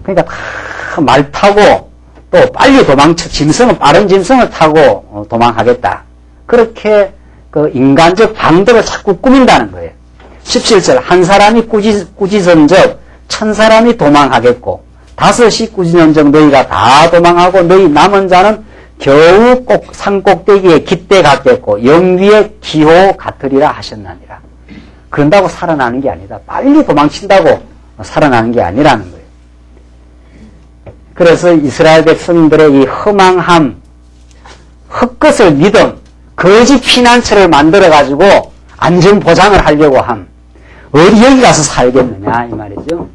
S1: 그러니까 말 타고 또 빨리 도망쳐 빠른 짐승을 타고 도망하겠다. 그렇게 그 인간적 방법을 자꾸 꾸민다는 거예요. 17절 한 사람이 꾸짖은즉 1000사람이 도망하겠고 5이 꾸짖은즉 너희가 다 도망하고 너희 남은 자는 겨우 꼭 산꼭대기에 깃대 같겠고 영위의 기호 같으리라 하셨나니라. 그런다고 살아나는 게 아니다. 빨리 도망친다고 살아나는 게 아니라는 거예요. 그래서 이스라엘 백성들의 이 허망함, 헛것을 믿음, 거짓 피난처를 만들어가지고 안전보장을 하려고 함. 어디 여기 가서 살겠느냐 이 말이죠.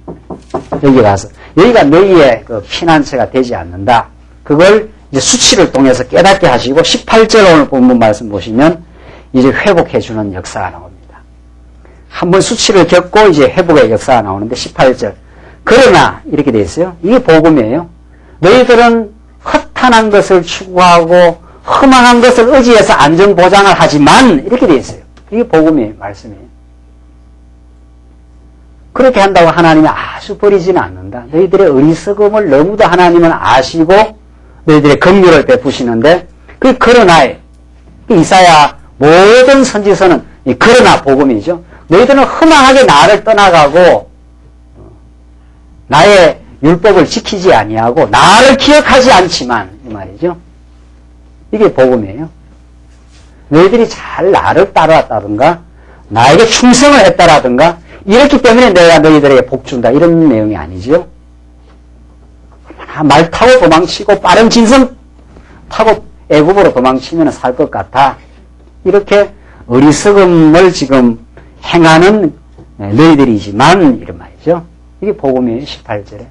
S1: 여기 가서. 여기가 너희의 그 피난처가 되지 않는다. 그걸 이제 수치를 통해서 깨닫게 하시고 18절 오늘 본문 말씀 보시면 이제 회복해주는 역사가 나옵니다. 한번 수치를 겪고 이제 회복의 역사가 나오는데 18절. 그러나 이렇게 되어 있어요. 이게 복음이에요. 너희들은 허탄한 것을 추구하고 허망한 것을 의지해서 안전보장을 하지만 이렇게 되어 있어요. 이게 복음의 말씀이에요. 그렇게 한다고 하나님이 아주 버리지는 않는다. 너희들의 어리석음을 너무도 하나님은 아시고 너희들의 긍휼을 베푸시는데 그 그러나 이사야 모든 선지서는 이 그러나 복음이죠. 너희들은 허망하게 나를 떠나가고 나의 율법을 지키지 아니하고 나를 기억하지 않지만 이 말이죠. 이게 복음이에요. 너희들이 잘 나를 따라왔다든가 나에게 충성을 했다라든가 이렇기 때문에 내가 너희들에게 복 준다 이런 내용이 아니죠. 말 타고 도망치고 빠른 짐승 타고 애굽으로 도망치면 살 것 같아. 이렇게 어리석음을 지금 행하는 너희들이지만 이런 말이죠. 이게 복음이에요. 18절에.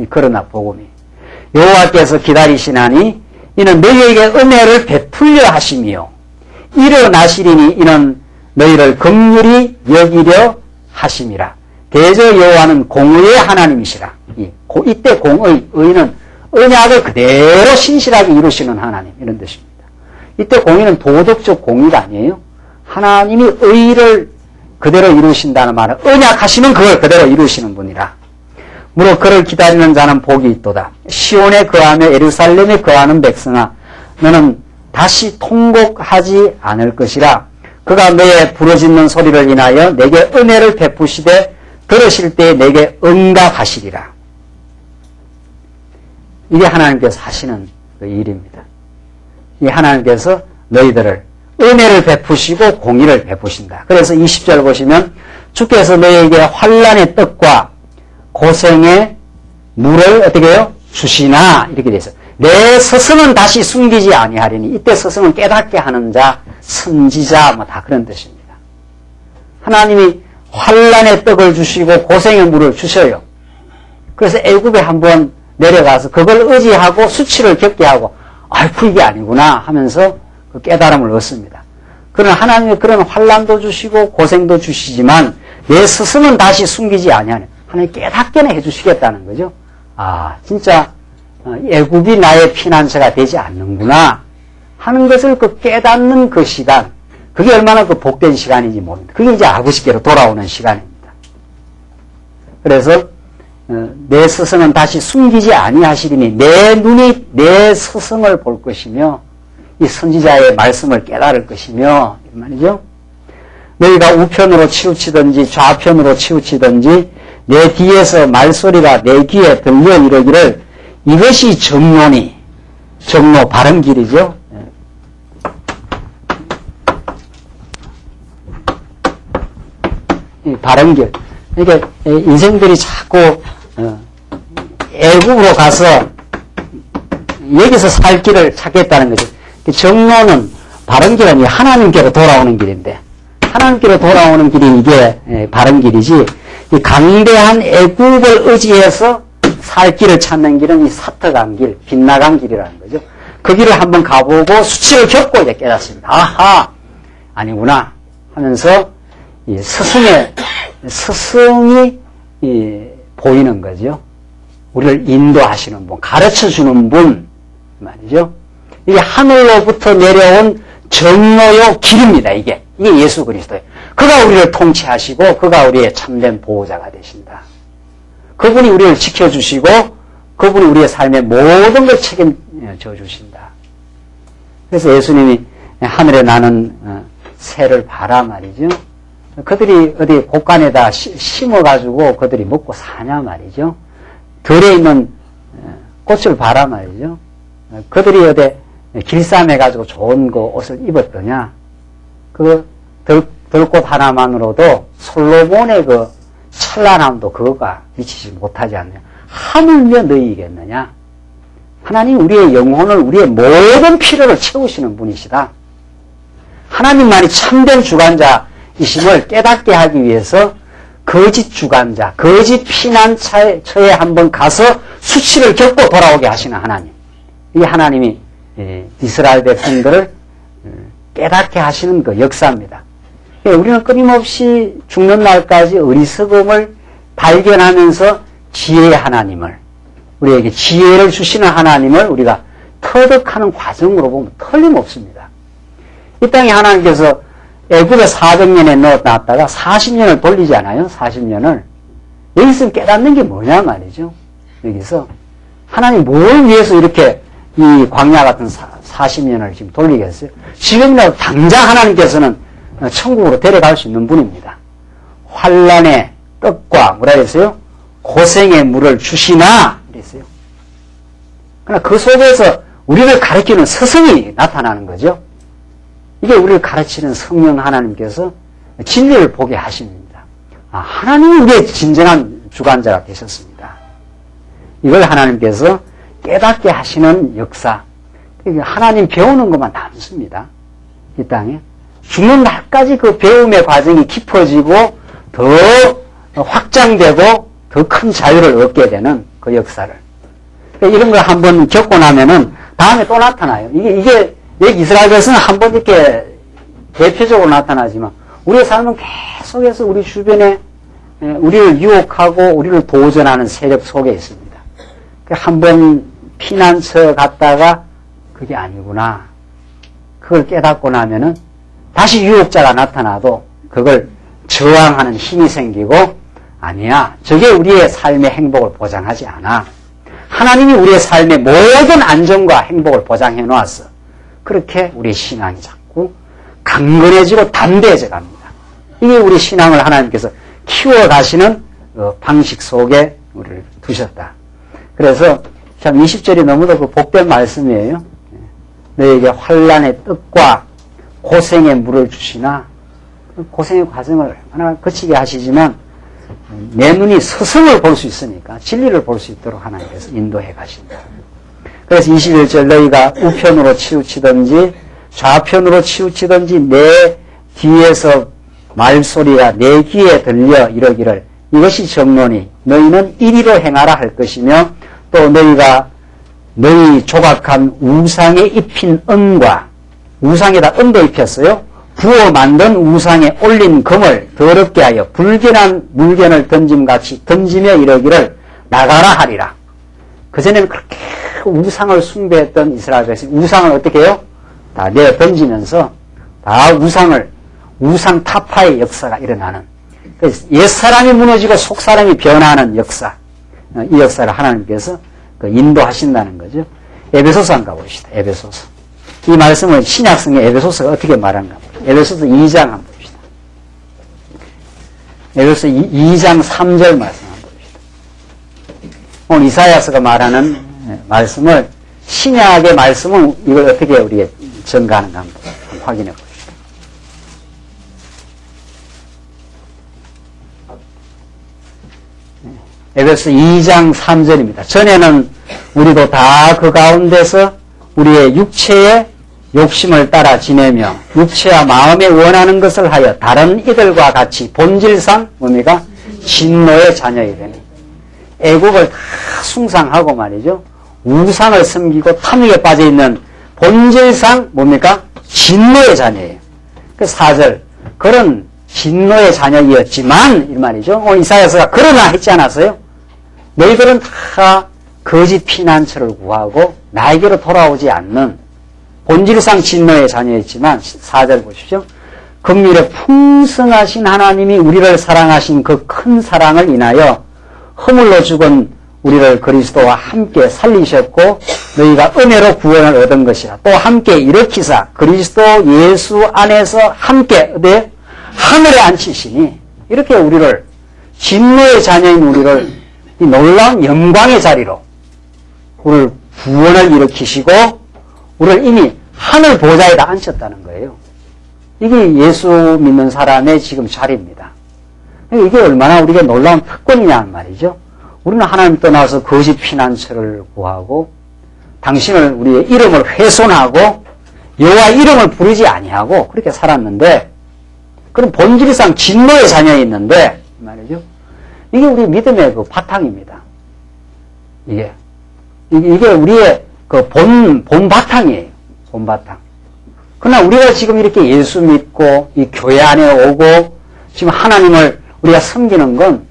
S1: 그러나 복음이 여호와께서 기다리시나니 이는 너희에게 은혜를 베풀려 하심이요 일어나시리니 이는 너희를 긍휼히 여기려 하심이라. 대저 여호와는 공의의 하나님이시라. 이때 의는 언약을 그대로 신실하게 이루시는 하나님 이런 뜻입니다. 이때 공의는 도덕적 공의가 아니에요. 하나님이 의를 그대로 이루신다는 말은 언약하시면 그걸 그대로 이루시는 분이라. 무릇 그를 기다리는 자는 복이 있도다. 시온에 거하며 예루살렘에 거하는 백성아 너는 다시 통곡하지 않을 것이라. 그가 너의 부르짖는 소리를 인하여 내게 은혜를 베푸시되 들으실 때에 내게 응답하시리라. 이게 하나님께서 하시는 그 일입니다. 이 하나님께서 너희들을 은혜를 베푸시고 공의를 베푸신다. 그래서 20절 보시면 주께서 너희에게 환난의 떡과 고생의 물을 어떻게 해요? 주시나 이렇게 되어 있어요. 내 스승은 다시 숨기지 아니하리니 이때 스승은 깨닫게 하는 자, 선지자 뭐 다 그런 뜻입니다. 하나님이 환난의 떡을 주시고 고생의 물을 주셔요. 그래서 애굽에 한번 내려가서 그걸 의지하고 수치를 겪게 하고 아이고 이게 아니구나 하면서 그 깨달음을 얻습니다. 그러나 하나님이 그런 환난도 주시고 고생도 주시지만 내 스승은 다시 숨기지 아니하니 하나님 깨닫게는 해주시겠다는 거죠. 아 진짜 애굽이 나의 피난처가 되지 않는구나 하는 것을 그 깨닫는 그 시간 그게 얼마나 그 복된 시간인지 모릅니다. 그게 이제 아버지께로 돌아오는 시간입니다. 그래서 내 스승은 다시 숨기지 아니하시리니 내 눈이 내 스승을 볼 것이며 이 선지자의 말씀을 깨달을 것이며 이 말이죠. 너희가 우편으로 치우치든지 좌편으로 치우치든지 내 뒤에서 말소리가 내 귀에 들려 이르기를 이것이 정로니 정로 바른 길이죠. 이 바른 길. 그러니까 인생들이 자꾸 애국으로 가서 여기서 살 길을 찾겠다는 거죠. 정로는 바른 길은 하나님께로 돌아오는 길인데 하나님께로 돌아오는 길이 이게 바른 길이지 이 강대한 애국을 의지해서 살 길을 찾는 길은 이 사터간 길, 빗나간 길이라는 거죠. 그 길을 한번 가보고 수치를 겪고 이제 깨닫습니다. 아하, 아니구나 하면서 이 스승이 보이는 거죠. 우리를 인도하시는 분, 가르쳐 주는 분, 말이죠. 이게 하늘로부터 내려온 정로요 길입니다. 이게 예수 그리스도예요. 그가 우리를 통치하시고 그가 우리의 참된 보호자가 되신다. 그분이 우리를 지켜주시고 그분이 우리의 삶의 모든 걸 책임져 주신다. 그래서 예수님이 하늘에 나는 새를 봐라 말이죠. 그들이 어디 곳간에다 심어가지고 그들이 먹고 사냐 말이죠. 들에 있는 꽃을 봐라 말이죠. 그들이 어디 길쌈해가지고 좋은 그 옷을 입었더냐. 그 들꽃 하나만으로도 솔로몬의 그 찬란함도 그거가 미치지 못하지 않느냐. 하물며 너희이겠느냐. 하나님 우리의 영혼을 우리의 모든 필요를 채우시는 분이시다. 하나님만이 참된 주관자이심을 깨닫게 하기 위해서 거짓 주관자, 거짓 피난처에 한번 가서 수치를 겪고 돌아오게 하시는 하나님. 이 하나님이 이스라엘 백성들을 깨닫게 하시는 그 역사입니다. 우리는 끊임없이 죽는 날까지 어리석음을 발견하면서 지혜의 하나님을, 우리에게 지혜를 주시는 하나님을 우리가 터득하는 과정으로 보면 틀림없습니다. 이 땅에 하나님께서 애굽에 400년에 넣어놨다가 40년을 돌리잖아요. 40년을. 여기서 깨닫는 게 뭐냐 말이죠. 여기서 하나님 뭘 위해서 이렇게 이 광야 같은 40년을 지금 돌리겠어요? 지금이라도 당장 하나님께서는 천국으로 데려갈 수 있는 분입니다. 환난의 떡과 뭐라 그랬어요? 고생의 물을 주시나 그랬어요. 그러나 그 속에서 우리를 가르치는 스승이 나타나는 거죠. 이게 우리를 가르치는 성령 하나님께서 진리를 보게 하십니다. 하나님이 우리의 진정한 주관자가 되셨습니다. 이걸 하나님께서 깨닫게 하시는 역사. 하나님 배우는 것만 남습니다. 이 땅에. 죽는 날까지 그 배움의 과정이 깊어지고 더 확장되고 더 큰 자유를 얻게 되는 그 역사를. 이런 걸 한번 겪고 나면은 다음에 또 나타나요. 이게 여기 이스라엘 백성은 한번 이렇게 대표적으로 나타나지만 우리의 삶은 계속해서 우리 주변에 우리를 유혹하고 우리를 도전하는 세력 속에 있습니다. 한번 피난처 갔다가 그게 아니구나. 그걸 깨닫고 나면은 다시 유혹자가 나타나도 그걸 저항하는 힘이 생기고 아니야. 저게 우리의 삶의 행복을 보장하지 않아. 하나님이 우리의 삶의 모든 안정과 행복을 보장해 놓았어. 그렇게 우리의 신앙이 자꾸 강건해지고 담대해져 갑니다. 이게 우리 신앙을 하나님께서 키워가시는 방식 속에 우리를 두셨다. 그래서 참 20절이 너무도 그 복된 말씀이에요. 너에게 환난의 떡과 고생의 물을 주시나. 고생의 과정을 하나 거치게 하시지만 내 눈이 스승을 볼 수 있으니까 진리를 볼 수 있도록 하나님께서 인도해 가신다. 그래서 21절 너희가 우편으로 치우치든지 좌편으로 치우치든지 내 뒤에서 말소리가 내 귀에 들려 이러기를 이것이 정론이 너희는 이리로 행하라 할 것이며 또 너희가 너희 조각한 우상에 입힌 은과 우상에다 은도 입혔어요. 부어 만든 우상에 올린 금을 더럽게 하여 불결한 물건을 던짐같이 던지며 이러기를 나가라 하리라. 그전에는 그렇게 우상을 숭배했던 이스라엘 백성이 우상을 어떻게 해요? 다 내어 던지면서 다 우상 타파의 역사가 일어나는 옛사람이 무너지고 속사람이 변하는 역사, 이 역사를 하나님께서 인도하신다는 거죠. 에베소서 한번 가봅시다. 에베소서. 이 말씀을 신약성의 에베소서가 어떻게 말하는가 봅시다. 에베소서 2장 한번 봅시다. 에베소서 2장 3절 말씀 한번 봅시다. 오늘 이사야서가 말하는 말씀을 신약의 말씀은 이걸 어떻게 우리가 전가하는가 한번 확인해 봅시다. 에베소서 2장 3절입니다. 전에는 우리도 다 그 가운데서 우리의 육체의 욕심을 따라 지내며 육체와 마음에 원하는 것을 하여 다른 이들과 같이 본질상 뭡니까? 진노의 자녀이 되니 애국을 다 숭상하고 말이죠. 우상을 섬기고 탐욕에 빠져있는 본질상 뭡니까? 진노의 자녀예요. 그 4절 그런 진노의 자녀이었지만 이 말이죠. 오늘 이사야서가 그러나 했지 않았어요? 너희들은 다 거짓 피난처를 구하고 나에게로 돌아오지 않는 본질상 진노의 자녀였지만 4절 보십시오. 긍휼에 풍성하신 하나님이 우리를 사랑하신 그 큰 사랑을 인하여 허물로 죽은 우리를 그리스도와 함께 살리셨고 너희가 은혜로 구원을 얻은 것이라. 또 함께 일으키사 그리스도 예수 안에서 함께 하늘에 앉히시니 이렇게 우리를 진노의 자녀인 우리를 이 놀라운 영광의 자리로 우리를 구원을 일으키시고 우리를 이미 하늘 보좌에다 앉혔다는 거예요. 이게 예수 믿는 사람의 지금 자리입니다. 이게 얼마나 우리에게 놀라운 특권이냐는 말이죠. 우리는 하나님 떠나서 거짓 피난처를 구하고 당신을 우리의 이름을 훼손하고 여호와 이름을 부르지 아니하고 그렇게 살았는데 그럼 본질상 진노의 자녀에 있는데 말이죠. 이게 우리 믿음의 그 바탕입니다. 이게 우리의 그 본 바탕이에요. 본 바탕. 그러나 우리가 지금 이렇게 예수 믿고 이 교회 안에 오고 지금 하나님을 우리가 섬기는 건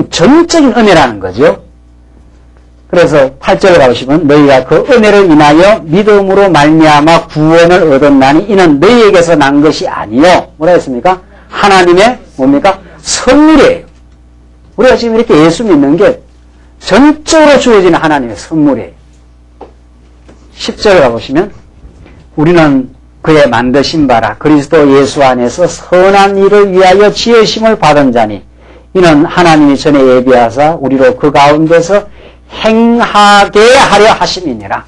S1: 전적인 은혜라는 거죠. 그래서 8절에 가보시면 너희가 그 은혜를 인하여 믿음으로 말미암아 구원을 얻었나니 이는 너희에게서 난 것이 아니요. 뭐라 했습니까? 하나님의 뭡니까? 선물이에요. 우리가 지금 이렇게 예수 믿는 게 전적으로 주어지는 하나님의 선물이에요. 10절 가보시면 우리는 그의 만드신 바라 그리스도 예수 안에서 선한 일을 위하여 지으심을 받은 자니 이는 하나님이 전에 예비하사 우리로 그 가운데서 행하게 하려 하심이니라.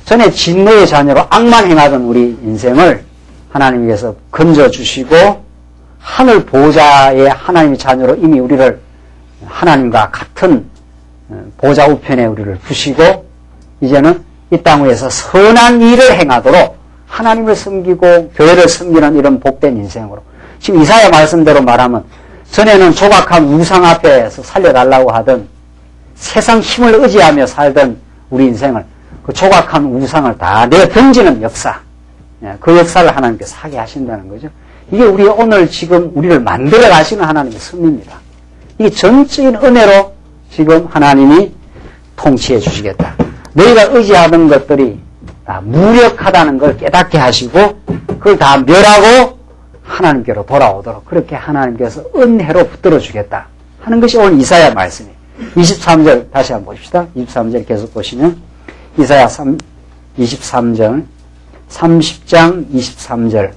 S1: 전에 진노의 자녀로 악만 행하던 우리 인생을 하나님께서 건져주시고 하늘 보좌의 하나님의 자녀로 이미 우리를 하나님과 같은 보좌 우편에 우리를 두시고 이제는 이 땅 위에서 선한 일을 행하도록 하나님을 섬기고 교회를 섬기는 이런 복된 인생으로 지금 이사야 말씀대로 말하면 전에는 조각한 우상 앞에서 살려달라고 하던 세상 힘을 의지하며 살던 우리 인생을 그 조각한 우상을 다 내어 던지는 역사, 그 역사를 하나님께서 하게 하신다는 거죠. 이게 우리 오늘 지금 우리를 만들어 가시는 하나님의 섭리입니다. 이게 전적인 은혜로 지금 하나님이 통치해 주시겠다. 너희가 의지하던 것들이 다 무력하다는 걸 깨닫게 하시고 그걸 다 멸하고 하나님께로 돌아오도록 그렇게 하나님께서 은혜로 붙들어 주겠다 하는 것이 오늘 이사야 말씀이에요. 23절 다시 한번 봅시다. 23절 계속 보시면 이사야 23절 30장 23절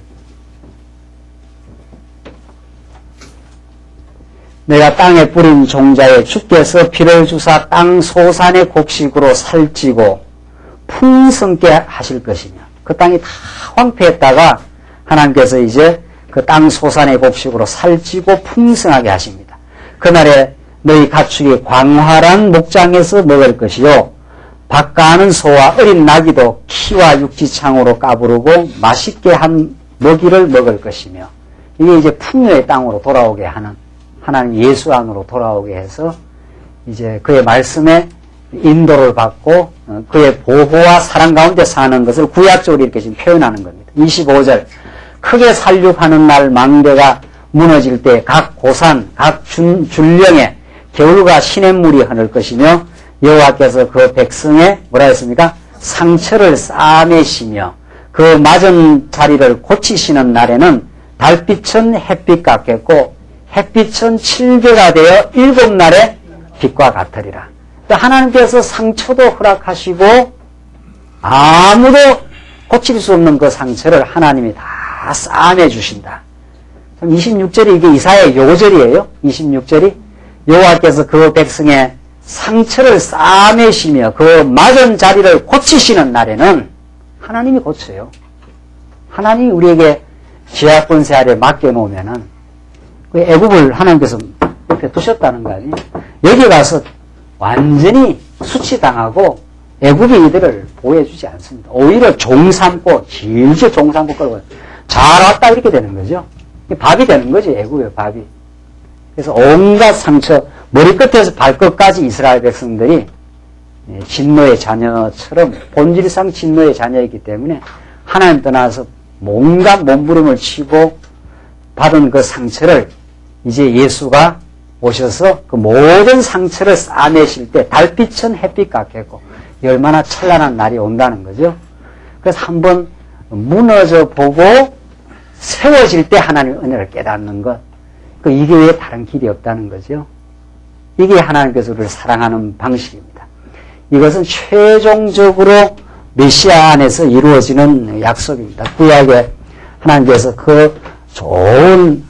S1: 내가 땅에 뿌린 종자에 주께서 비를 주사 땅 소산의 곡식으로 살찌고 풍성케 하실 것이며 그 땅이 다 황폐했다가 하나님께서 이제 그 땅 소산의 곡식으로 살찌고 풍성하게 하십니다. 그날에 너희 가축이 광활한 목장에서 먹을 것이요 밭가는 소와 어린 나귀도 키와 육지창으로 까부르고 맛있게 한 먹이를 먹을 것이며 이게 이제 풍요의 땅으로 돌아오게 하는 하나님 예수 안으로 돌아오게 해서 이제 그의 말씀에 인도를 받고 그의 보호와 사랑 가운데 사는 것을 구약적으로 이렇게 지금 표현하는 겁니다. 25절 크게 살육하는 날 망대가 무너질 때 각 고산 각 줄령에 겨울과 시냇물이 흐를 것이며 여호와께서 그 백성의 뭐라 했습니까? 상처를 싸매시며 그 맞은 자리를 고치시는 날에는 달빛은 햇빛 같겠고 햇빛은 칠개가 되어 7날의 빛과 같으리라. 하나님께서 상처도 허락하시고 아무도 고칠 수 없는 그 상처를 하나님이 다 싸매 주신다. 26절이 이게 이사야의 요절이에요. 26절이 여호와께서 그 백성의 상처를 싸매시며 그 맞은 자리를 고치시는 날에는 하나님이 고쳐요. 하나님이 우리에게 죄악 권세 아래 맡겨놓으면은 그 애굽을 하나님께서 옆에 두셨다는 거 아니에요? 여기 가서 완전히 수치당하고 애굽이 이들을 보호해주지 않습니다. 오히려 종삼고 질질 종삼고 끌고 잘 왔다 이렇게 되는 거죠. 밥이 되는 거지 애굽의 밥이. 그래서 온갖 상처 머리끝에서 발끝까지 이스라엘 백성들이 진노의 자녀처럼 본질상 진노의 자녀이기 때문에 하나님 떠나서 뭔가 몸부림을 치고 받은 그 상처를 이제 예수가 오셔서 그 모든 상처를 싸매실 때 달빛은 햇빛 같겠고 얼마나 찬란한 날이 온다는 거죠. 그래서 한번 무너져 보고 세워질 때 하나님의 은혜를 깨닫는 것. 이게 왜 다른 길이 없다는 거죠. 이게 하나님께서 우리를 사랑하는 방식입니다. 이것은 최종적으로 메시아 안에서 이루어지는 약속입니다. 구약에 하나님께서 그 좋은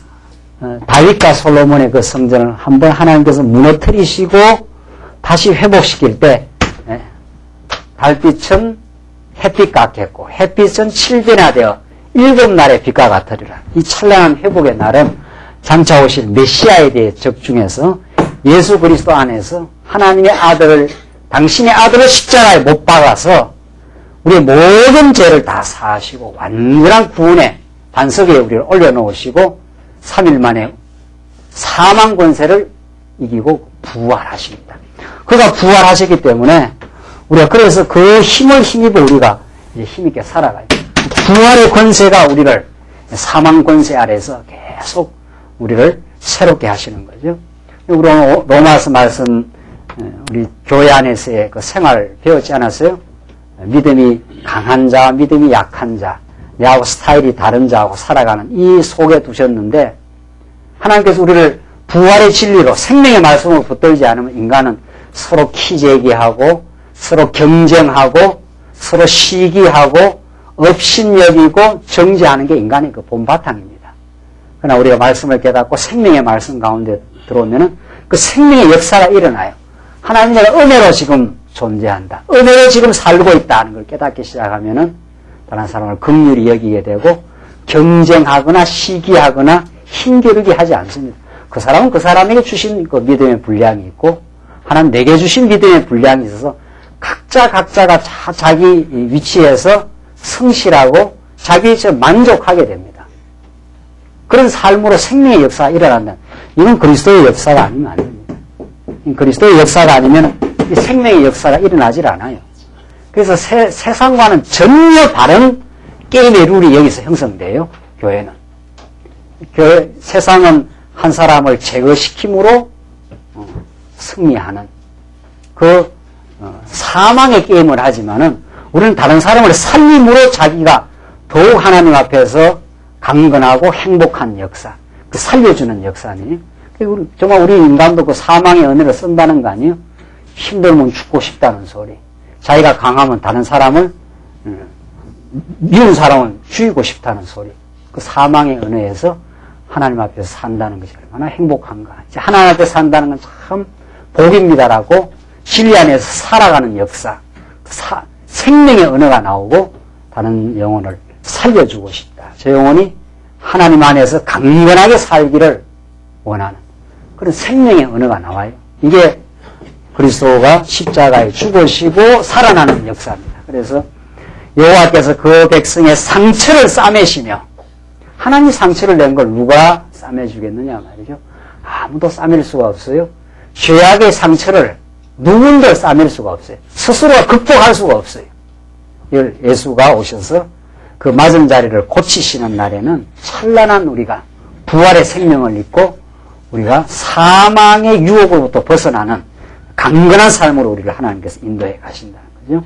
S1: 다윗과 솔로몬의 그 성전을 한번 하나님께서 무너뜨리시고 다시 회복시킬 때 달빛은 햇빛 같겠고 햇빛은 7변화되어 7날의 빛과 같으리라. 이 찬란한 회복의 날은 장차 오실 메시아에 대해 적중해서 예수 그리스도 안에서 하나님의 아들을 당신의 아들을 십자가에 못 박아서 우리의 모든 죄를 다 사하시고 완전한 구원의 반석 위에 우리를 올려놓으시고 3일 만에 사망 권세를 이기고 부활하십니다. 그가 부활하셨기 때문에 우리가 그래서 그 힘을 힘입어 우리가 이제 힘있게 살아가요. 부활의 권세가 우리를 사망 권세 아래서 계속 우리를 새롭게 하시는 거죠. 우리 로마서 말씀 우리 교회 안에서의 그 생활 배웠지 않았어요? 믿음이 강한 자와 믿음이 약한 자, 내하고 스타일이 다른 자하고 살아가는 이 속에 두셨는데 하나님께서 우리를 부활의 진리로 생명의 말씀으로 붙들지 않으면 인간은 서로 키재기하고 서로 경쟁하고 서로 시기하고 업신여기고 정죄하는 게 인간의 그 본바탕입니다. 그러나 우리가 말씀을 깨닫고 생명의 말씀 가운데 들어오면은 그 생명의 역사가 일어나요. 하나님의 은혜로 지금 존재한다. 은혜로 지금 살고 있다는 걸 깨닫기 시작하면은 다른 사람을 긍휼히 여기게 되고 경쟁하거나 시기하거나 힘겨루기 하지 않습니다. 그 사람은 그 사람에게 주신 그 믿음의 분량이 있고 하나님 내게 주신 믿음의 분량이 있어서 각자가 자기 위치에서 성실하고 자기 위치에 만족하게 됩니다. 그런 삶으로 생명의 역사가 일어난다. 이건 그리스도의 역사가 아니면 안 됩니다. 그리스도의 역사가 아니면 이 생명의 역사가 일어나질 않아요. 그래서 세상과는 전혀 다른 게임의 룰이 여기서 형성돼요. 교회는. 세상은 한 사람을 제거시킴으로 승리하는 그 사망의 게임을 하지만은 우리는 다른 사람을 살림으로 자기가 더욱 하나님 앞에서 강건하고 행복한 역사, 그 살려주는 역사 아니에요? 정말 우리 인간도 그 사망의 은혜를 쓴다는 거 아니에요? 힘들면 죽고 싶다는 소리. 자기가 강하면 다른 사람을, 미운 사람을 죽이고 싶다는 소리. 그 사망의 은혜에서 하나님 앞에서 산다는 것이 얼마나 행복한가. 하나님 앞에 산다는 건 참 복입니다라고 진리 안에서 살아가는 역사. 생명의 은혜가 나오고 다른 영혼을 살려주고 싶다. 저 영혼이 하나님 안에서 강건하게 살기를 원하는 그런 생명의 은혜가 나와요. 이게 그리스도가 십자가에 죽으시고 살아나는 역사입니다. 그래서 여호와께서 그 백성의 상처를 싸매시며 하나님이 상처를 낸 걸 누가 싸매주겠느냐 말이죠. 아무도 싸맬 수가 없어요. 죄악의 상처를 누군들 싸맬 수가 없어요. 스스로가 극복할 수가 없어요. 예수가 오셔서 그 맞은 자리를 고치시는 날에는 찬란한 우리가 부활의 생명을 입고 우리가 사망의 유혹으로부터 벗어나는 강건한 삶으로 우리를 하나님께서 인도해 가신다는 거죠.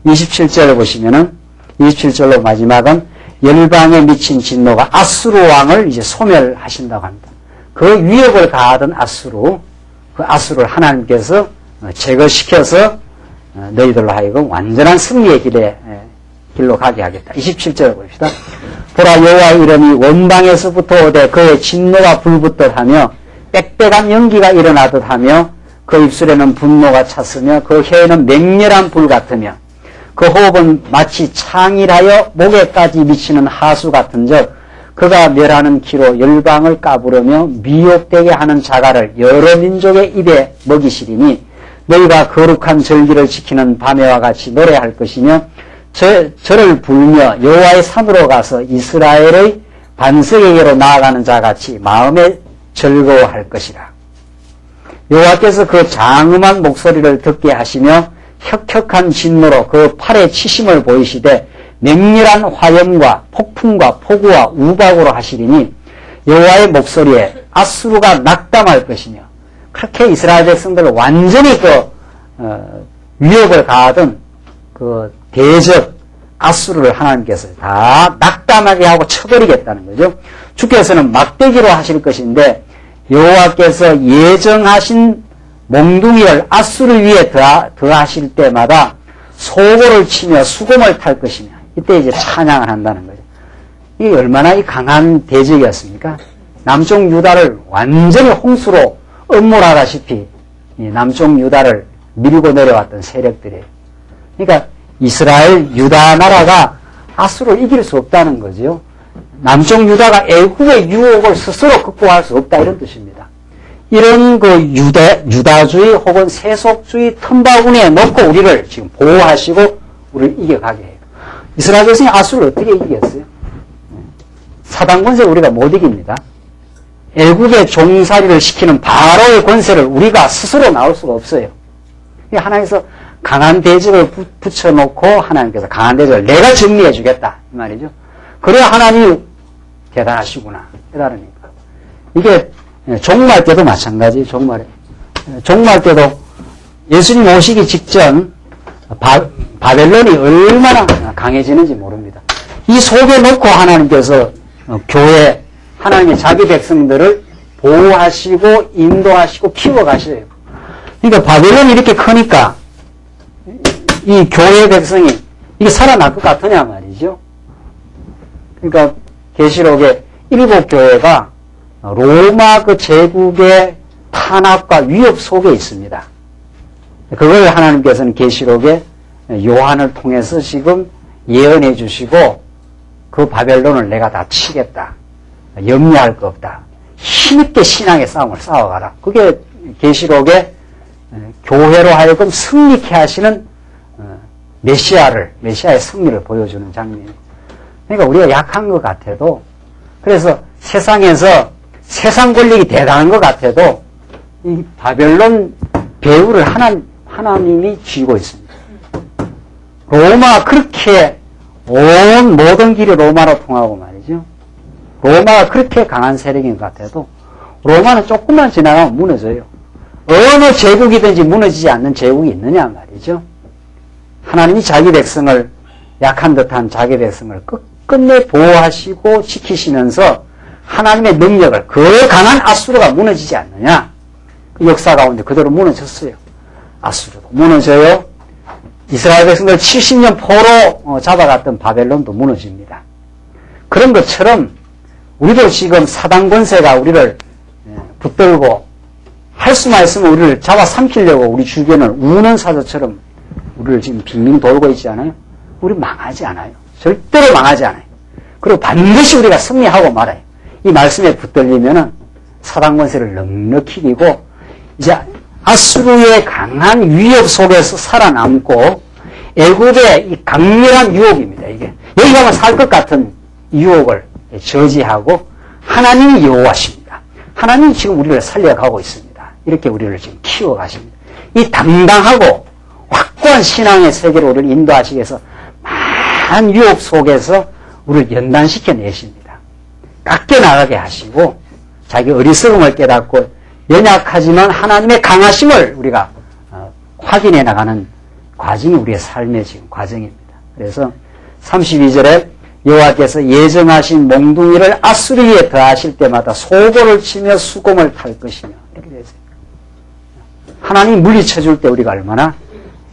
S1: 27절을 보시면은 27절로 마지막은 열방에 미친 진노가 아수르 왕을 이제 소멸하신다고 합니다. 그 위협을 가하던 그 아수르를 하나님께서 제거시켜서 너희들로 하여금 완전한 승리의 길로 가게 하겠다. 27절을 봅시다. 보라 여호와의 이름이 원방에서부터 오되 그의 진노가 불붙듯 하며 빽빽한 연기가 일어나듯 하며 그 입술에는 분노가 찼으며 그 혀에는 맹렬한 불 같으며 그 호흡은 마치 창일하여 목에까지 미치는 하수 같은즉 그가 멸하는 키로 열방을 까부르며 미혹되게 하는 자갈을 여러 민족의 입에 먹이시리니 너희가 거룩한 절기를 지키는 밤에와 같이 노래할 것이며 저를 불며 여호와의 산으로 가서 이스라엘의 반석에게로 나아가는 자같이 마음에 즐거워할 것이라. 여호와께서 그 장엄한 목소리를 듣게 하시며 혁혁한 진노로 그 팔에 치심을 보이시되 맹렬한 화염과 폭풍과 폭우와 우박으로 하시리니 여호와의 목소리에 아수르가 낙담할 것이며 그렇게 이스라엘 백성들을 완전히 위협을 가하던 그 대적 아수르를 하나님께서 다 낙담하게 하고 쳐버리겠다는 거죠. 주께서는 막대기로 하실 것인데 여호와께서 예정하신 몽둥이를 아수르 위에 더하실 때마다 소고를 치며 수금을 탈 것이며 이때 이제 찬양을 한다는 거죠. 이게 얼마나 이 강한 대적이었습니까? 남쪽 유다를 완전히 홍수로 엄몰하다시피 남쪽 유다를 밀고 내려왔던 세력들이에요. 그러니까 이스라엘 유다 나라가 아수르를 이길 수 없다는 거죠. 남쪽 유다가 애국의 유혹을 스스로 극복할 수 없다 이런 뜻입니다. 이런 유다주의 혹은 세속주의 틈바구니에 넣고 우리를 지금 보호하시고 우리를 이겨가게 해요. 이스라엘 백성이 아수르를 어떻게 이기겠어요? 사단 권세 우리가 못 이깁니다. 애국의 종살이를 시키는 바로의 권세를 우리가 스스로 나올 수가 없어요. 하나님께서 강한 대적을 붙여놓고 하나님께서 강한 대적을 내가 정리해 주겠다 이 말이죠. 그래야 하나님이 대단하시구나 깨달으니까. 이게 종말 때도 마찬가지. 종말 때도 예수님 오시기 직전 바벨론이 얼마나 강해지는지 모릅니다. 이 속에 놓고 하나님께서 교회 하나님의 자기 백성들을 보호하시고 인도하시고 키워가셔요. 그러니까 바벨론이 이렇게 크니까 이 교회 백성이 이게 살아날 것 같으냐 말이죠. 그러니까 계시록의 7교회가 로마 그 제국의 탄압과 위협 속에 있습니다. 그걸 하나님께서는 계시록에 요한을 통해서 지금 예언해 주시고 그 바벨론을 내가 다 치겠다. 염려할 거 없다. 힘있게 신앙의 싸움을 싸워가라. 그게 계시록에 교회로 하여금 승리케 하시는 메시아의 승리를 보여주는 장면이에요. 그러니까 우리가 약한 것 같아도, 그래서 세상에서 세상 권력이 대단한 것 같아도 이 바벨론 배후를 하나님이 쥐고 있습니다. 로마 그렇게 모든 길이 로마로 통하고 말이죠. 로마가 그렇게 강한 세력인 것 같아도 로마는 조금만 지나가면 무너져요. 어느 제국이든지 무너지지 않는 제국이 있느냐 말이죠. 하나님이 자기 백성을, 약한 듯한 자기 백성을 끝끝내 보호하시고 지키시면서 하나님의 능력을, 그 강한 아수르가 무너지지 않느냐. 그 역사 가운데 그대로 무너졌어요. 아수르도 무너져요. 이스라엘 백성들 70년 포로 잡아갔던 바벨론도 무너집니다. 그런 것처럼 우리도 지금 사단 권세가 우리를 붙들고 할 수만 있으면 우리를 잡아삼키려고 우리 주변을 우는 사자처럼 우리를 지금 빙빙 돌고 있지 않아요? 우리 망하지 않아요. 절대로 망하지 않아요. 그리고 반드시 우리가 승리하고 말아요. 이 말씀에 붙들리면은 사단 권세를 넉넉히 이기고 이제 아수르의 강한 위협 속에서 살아남고 애굽의 이 강렬한 유혹입니다. 이게 여기 가면 살 것 같은 유혹을 저지하고 하나님이 여호와십니다. 하나님이 지금 우리를 살려가고 있습니다. 이렇게 우리를 지금 키워가십니다. 이 당당하고 확고한 신앙의 세계로 우리를 인도하시기 위해서 많은 유혹 속에서 우리를 연단시켜 내십니다. 깎여나가게 하시고 자기 어리석음을 깨닫고 연약하지만 하나님의 강하심을 우리가 확인해 나가는 과정이 우리의 삶의 지금 과정입니다. 그래서 32절에 여호와께서 예정하신 몽둥이를 아수르 위에 더하실 때마다 소고를 치며 수금을 탈 것이며 이렇게 되어 있어요. 하나님이 물리쳐줄 때 우리가 얼마나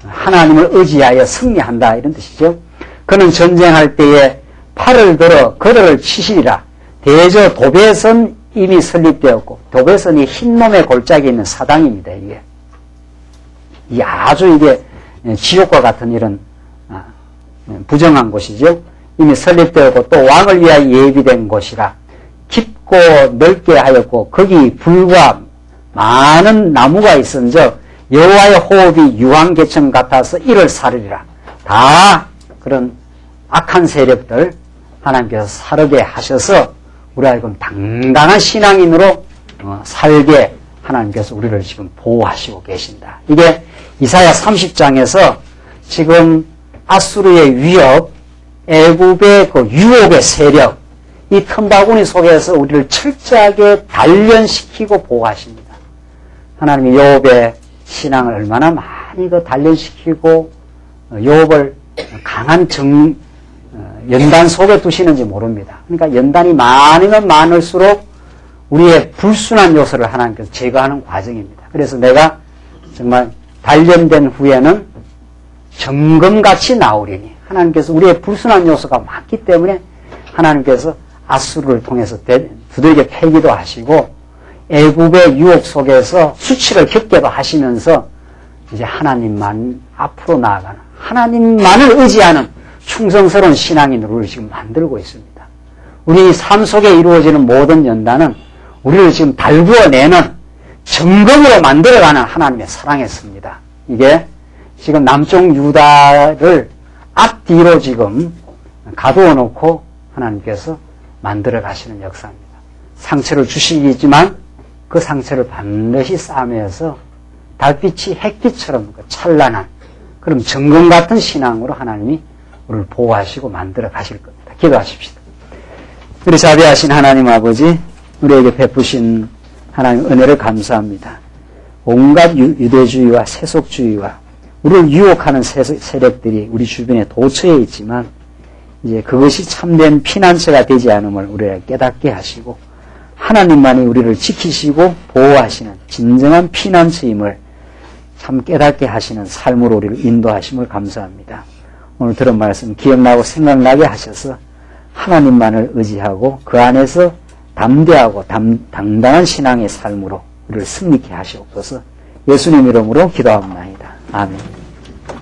S1: 하나님을 의지하여 승리한다 이런 뜻이죠. 그는 전쟁할 때에 팔을 들어 거를 치시리라. 대저 도배선 이미 설립되었고 도배선이 흰놈의 골짜기에 있는 사당입니다. 이게 아주 이게 지옥과 같은 이런 부정한 곳이죠. 이미 설립되었고 또 왕을 위하여 예비된 곳이라. 깊고 넓게 하였고 거기 불과 많은 나무가 있은즉 여호와의 호흡이 유황개천 같아서 이를 사르리라. 다 그런 악한 세력들 하나님께서 사르게 하셔서 우리가 지금 당당한 신앙인으로 살게 하나님께서 우리를 지금 보호하시고 계신다. 이게 이사야 30장에서 지금 아수르의 위협, 애굽의 그 유혹의 세력, 이 틈바구니 속에서 우리를 철저하게 단련시키고 보호하십니다. 하나님이 욥의 신앙을 얼마나 많이 단련시키고 욥을 강한 연단 속에 두시는지 모릅니다. 그러니까 연단이 많으면 많을수록 우리의 불순한 요소를 하나님께서 제거하는 과정입니다. 그래서 내가 정말 단련된 후에는 정금같이 나오리니, 하나님께서 우리의 불순한 요소가 많기 때문에 하나님께서 아수르를 통해서 두들겨 패기도 하시고 애굽의 유혹 속에서 수치를 겪게도 하시면서 이제 하나님만 앞으로 나아가는, 하나님만을 의지하는 충성스러운 신앙인으로 지금 만들고 있습니다. 우리 삶 속에 이루어지는 모든 연단은 우리를 지금 달구어내는 정금으로 만들어가는 하나님의 사랑이었습니다. 이게 지금 남쪽 유다를 앞뒤로 지금 가두어 놓고 하나님께서 만들어 가시는 역사입니다. 상처를 주시지만 그 상처를 반드시 싸매어서 달빛이 햇빛처럼 찬란한 그런 정금 같은 신앙으로 하나님이 우리를 보호하시고 만들어 가실 겁니다. 기도하십시다. 우리 자비하신 하나님 아버지, 우리에게 베푸신 하나님 은혜를 감사합니다. 온갖 유대주의와 세속주의와 우리를 유혹하는 세력들이 우리 주변에 도처에 있지만 이제 그것이 참된 피난처가 되지 않음을 우리가 깨닫게 하시고 하나님만이 우리를 지키시고 보호하시는 진정한 피난처임을 참 깨닫게 하시는 삶으로 우리를 인도하심을 감사합니다. 오늘 들은 말씀 기억나고 생각나게 하셔서 하나님만을 의지하고 그 안에서 담대하고 당당한 신앙의 삶으로 우리를 승리케 하시옵소서. 예수님 이름으로 기도합니다. 아멘.